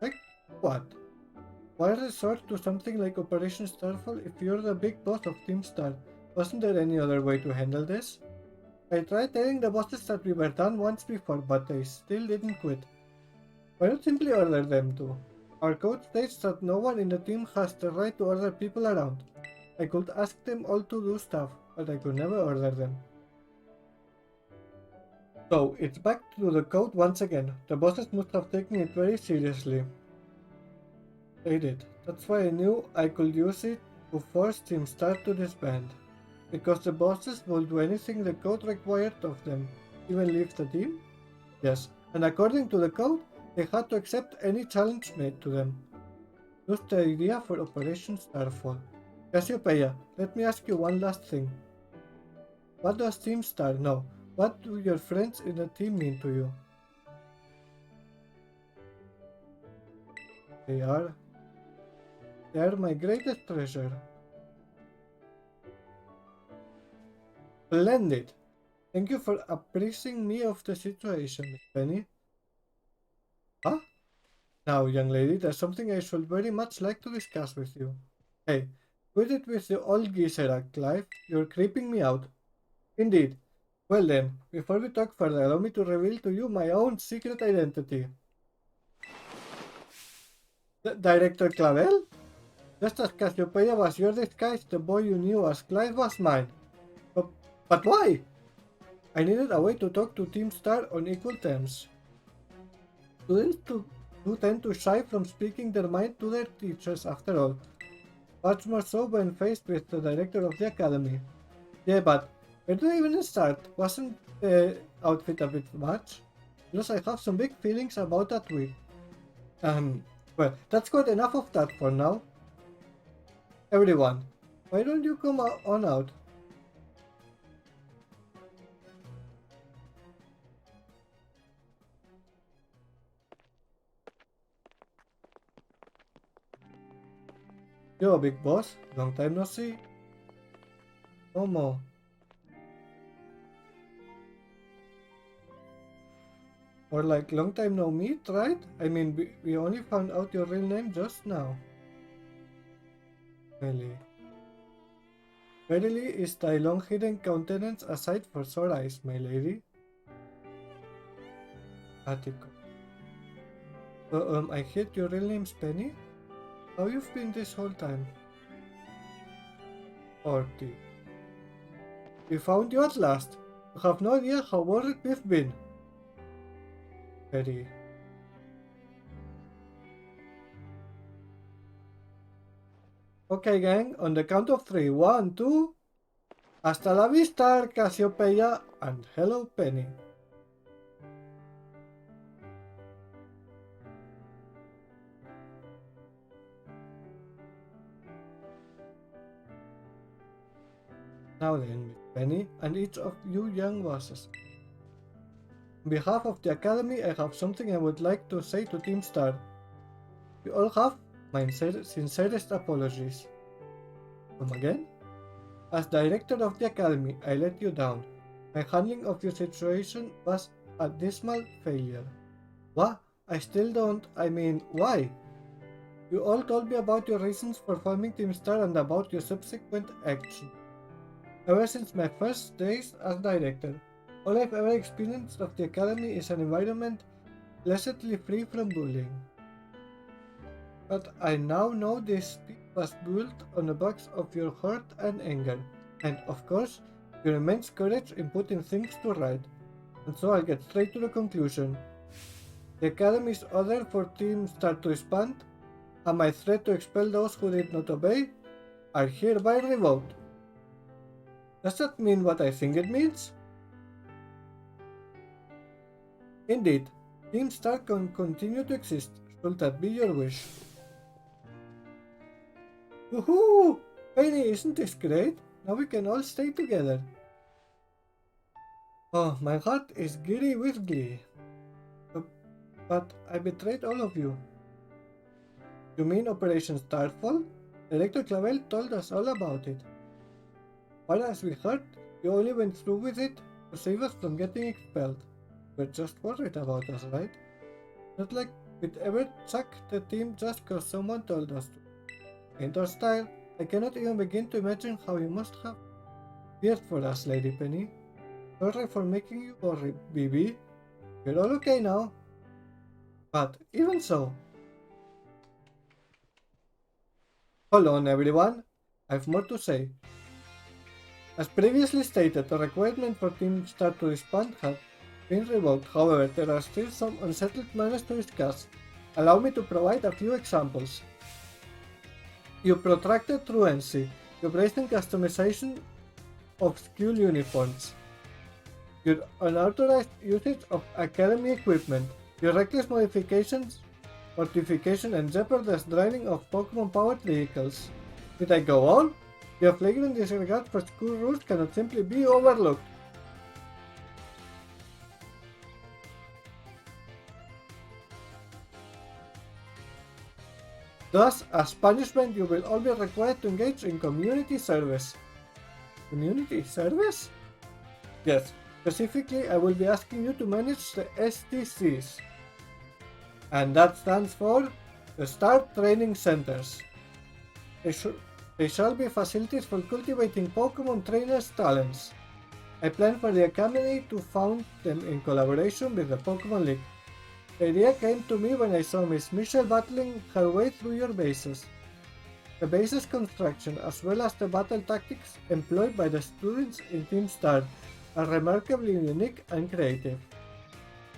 [SPEAKER 1] Check what? Why resort to something like Operation Starfall if you're the big boss of Team Star? Wasn't there any other way to handle this? I tried telling the bosses that we were done once before, but they still didn't quit. Why not simply order them to? Our code states that no one in the team has the right to order people around. I could ask them all to do stuff, but I could never order them. So, it's back to the code once again. The bosses must have taken it very seriously. They did. That's why I knew I could use it to force Team Star to disband. Because the bosses will do anything the code required of them. Even leave the team? Yes, and according to the code, they had to accept any challenge made to them. Just the idea for Operation Starfall. Cassiopeia, let me ask you one last thing. What does Team Star know? What do your friends in the team mean to you? They are my greatest treasure. Splendid! Thank you for appraising me of the situation, Miss Penny. Huh? Now, young lady, there's something I should very much like to discuss with you. Hey, quit it with the old geezer act, Clive. You're creeping me out. Indeed. Well then, before we talk further, allow me to reveal to you my own secret identity. Director Clavel? Just as Cassiopeia was your disguise, the boy you knew as Clive was mine. But why? I needed a way to talk to Team Star on equal terms. Students do tend to shy from speaking their mind to their teachers, after all. Much more so when faced with the director of the academy. Yeah, but where do I even start? Wasn't the outfit a bit much? Plus, I have some big feelings about that wig. Well, that's quite enough of that for now. Everyone, why don't you come on out? Yo, big boss, long time no see. Momo. Or like long time no meet, right? I mean, we only found out your real name just now. Really. Verily is thy long hidden countenance a sight for sore eyes, my lady. Attico. So, I heard your real name's Penny? How you've been this whole time? 40. We found you at last. You have no idea how worried we've been. Very. Okay, gang, on the count of 3. 1, 2. Hasta la vista, Cassiopeia, and hello, Penny. Now then, Miss Penny, and each of you young bosses. On behalf of the Academy, I have something I would like to say to Team Star. You all have my sincerest apologies. Come again? As director of the Academy, I let you down. My handling of your situation was a dismal failure. What? I still don't. I mean, why? You all told me about your reasons for forming Team Star and about your subsequent action. Ever since my first days as director, all I've ever experienced of the Academy is an environment blessedly free from bullying. But I now know this was built on the backs of your hurt and anger, and of course, your immense courage in putting things to right. And so I'll get straight to the conclusion. The Academy's order for Team Star to disband, and my threat to expel those who did not obey, are hereby revoked. Does that mean what I think it means? Indeed, Team Star can continue to exist, should that be your wish. Woohoo! Penny, isn't this great? Now we can all stay together. Oh, my heart is giddy with glee. But I betrayed all of you. You mean Operation Starfall? Director Clavel told us all about it. Far as we heard, you only went through with it to save us from getting expelled. We're just worried about us, right? Not like we'd ever chuck the team just cause someone told us to. In our style, I cannot even begin to imagine how you must have feared for us, Lady Penny. Sorry for making you worry, BB. We're all okay now. But even so... Hold on, everyone. I've more to say. As previously stated, the requirement for Team Star to respond has been revoked. However, there are still some unsettled matters to discuss. Allow me to provide a few examples. You protracted truancy. You brazen customization of school uniforms. Your unauthorized usage of academy equipment. Your reckless modifications, fortification, and jeopardized driving of Pokemon-powered vehicles. Did I go on? Your flagrant disregard for school rules cannot simply be overlooked. Thus, as punishment, you will all be required to engage in community service. Community service? Yes, specifically I will be asking you to manage the STCs. And that stands for the Star Training Centers. They shall be facilities for cultivating Pokemon trainers' talents. I plan for the Academy to found them in collaboration with the Pokemon League. The idea came to me when I saw Miss Michelle battling her way through your bases. The base's construction, as well as the battle tactics employed by the students in Team Star, are remarkably unique and creative.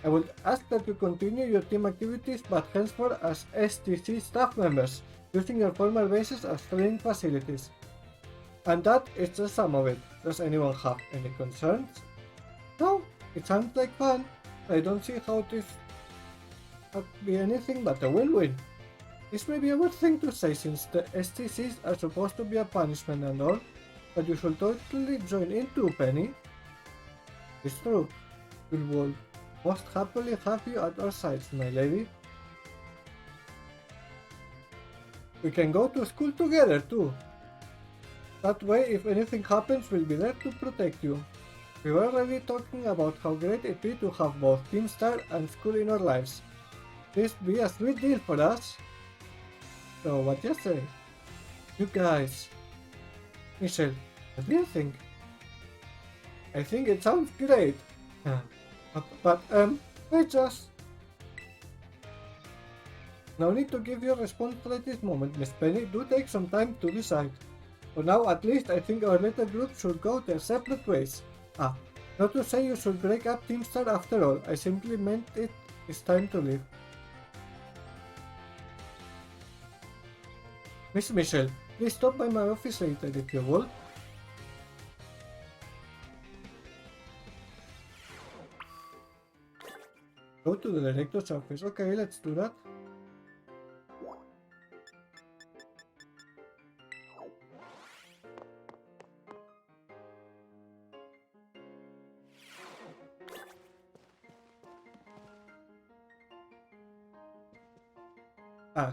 [SPEAKER 1] I would ask that you continue your team activities, but henceforth as STC staff members, using your former bases as training facilities. And that is just some of it. Does anyone have any concerns? No, it sounds like fun. I don't see how this could be anything but a win-win. This may be a weird thing to say since the STCs are supposed to be a punishment and all, but you should totally join in too, Penny. It's true. We will most happily have you at our sides, my lady. We can go to school together too. That way, if anything happens, we'll be there to protect you. We were already talking about how great it'd be to have both Team Star and school in our lives. This be a sweet deal for us. So what do you say? You guys. Michelle, what do you think? I think it sounds great. But I just... No need to give your response at this moment, Miss Penny. Do take some time to decide. For now, at least, I think our little group should go their separate ways. Not to say you should break up Team Star after all. I simply meant it's time to leave. Miss Michelle, please stop by my office later if you would. Go to the director's office. Okay, let's do that.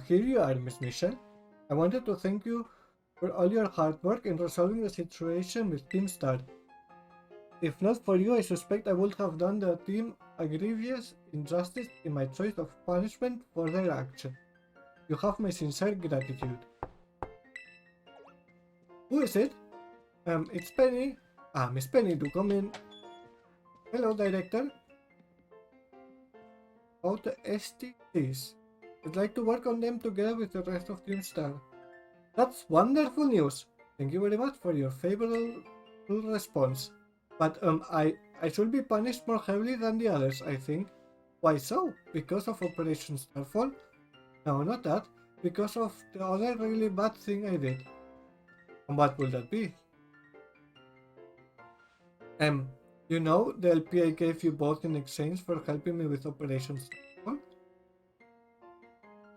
[SPEAKER 1] Here you are, Miss Michelle. I wanted to thank you for all your hard work in resolving the situation with Team Star. If not for you, I suspect I would have done the team a grievous injustice in my choice of punishment for their action. You have my sincere gratitude. Who is it? It's Penny. Miss Penny, do come in. Hello, Director. About the STCs. I'd like to work on them together with the rest of Team Star. That's wonderful news. Thank you very much for your favorable response. But I should be punished more heavily than the others, I think. Why so? Because of Operation Starfall? No, not that. Because of the other really bad thing I did. And what will that be? You know the LP I gave you both in exchange for helping me with Operation Starfall?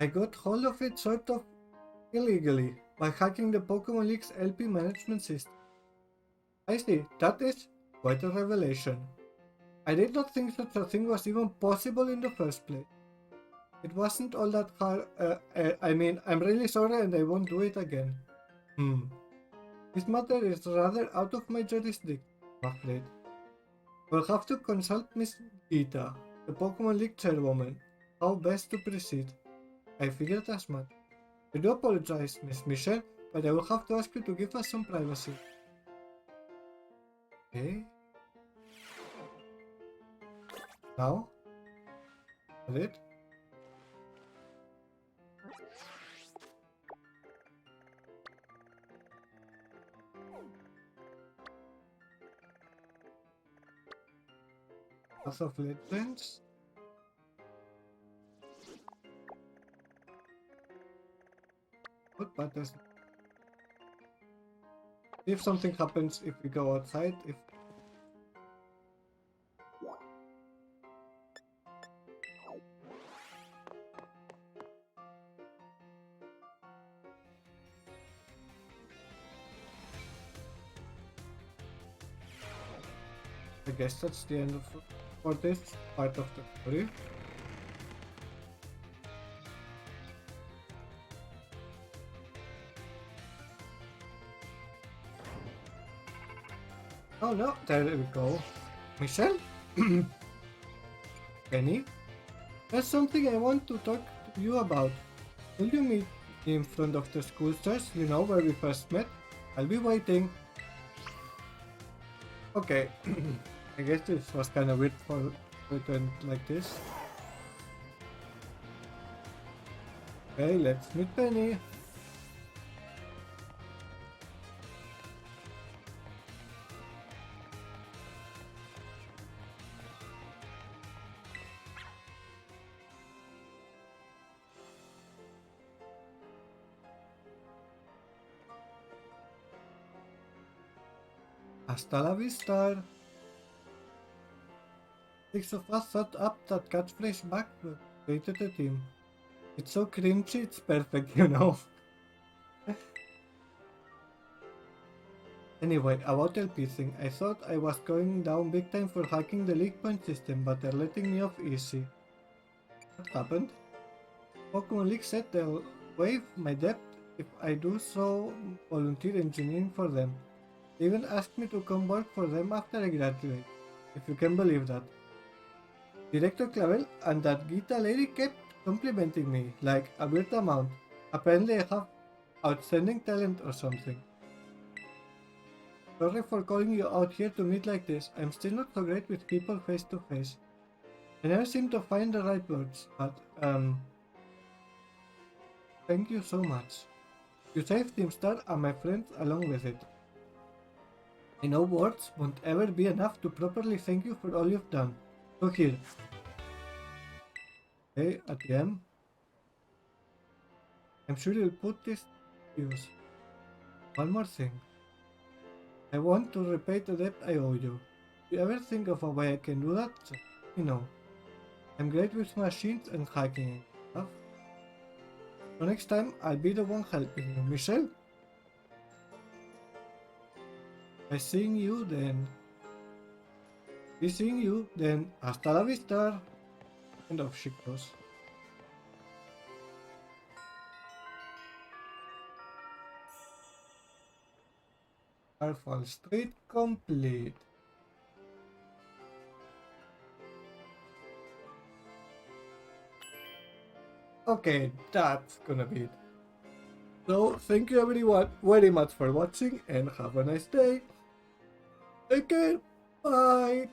[SPEAKER 1] I got hold of it sort of illegally by hacking the Pokemon League's LP management system. I see, that is quite a revelation. I did not think such a thing was even possible in the first place. It wasn't all that hard. I mean, I'm really sorry and I won't do it again. This matter is rather out of my jurisdiction, I'm afraid. We'll have to consult Miss Gita, the Pokemon League chairwoman, how best to proceed. I figured as much. I do apologize, Miss Michelle, but I will have to ask you to give us some privacy. Okay. Now? Is it? Path of Legends? What buttons? If something happens if we go outside, if I guess that's the end of for this part of the story. Oh no, there we go. Michelle? Kenny? There's something I want to talk to you about. Will you meet me in front of the school stairs, you know, where we first met? I'll be waiting. Okay. I guess this was kind of weird for it to end like this. Okay, let's meet Penny. Hasta la vista. 6 of us thought up that catchphrase back but created the team. It's so cringy, it's perfect, you know. Anyway, about LP thing, I thought I was going down big time for hacking the league point system, but they're letting me off easy. What happened? Pokemon League said they'll waive my debt if I do so volunteer engineering for them. They even asked me to come work for them after I graduate, if you can believe that. Director Clavel and that Gita lady kept complimenting me, like a weird amount. Apparently I have outstanding talent or something. Sorry for calling you out here to meet like this. I'm still not so great with people face to face. I never seem to find the right words, but thank you so much. You saved Team Star and my friends along with it. I know words won't ever be enough to properly thank you for all you've done. So here. Okay, at the end. I'm sure you'll put this to use. One more thing. I want to repay the debt I owe you. If you ever think of a way I can do that, just let me know. I'm great with machines and hacking and stuff. So next time, I'll be the one helping you. Michelle? By seeing you then. Be seeing you then. Hasta la vista. And off she goes. Starfall Street complete. Okay, that's gonna be it. So, thank you everyone very much for watching and have a nice day. Take care. Bye.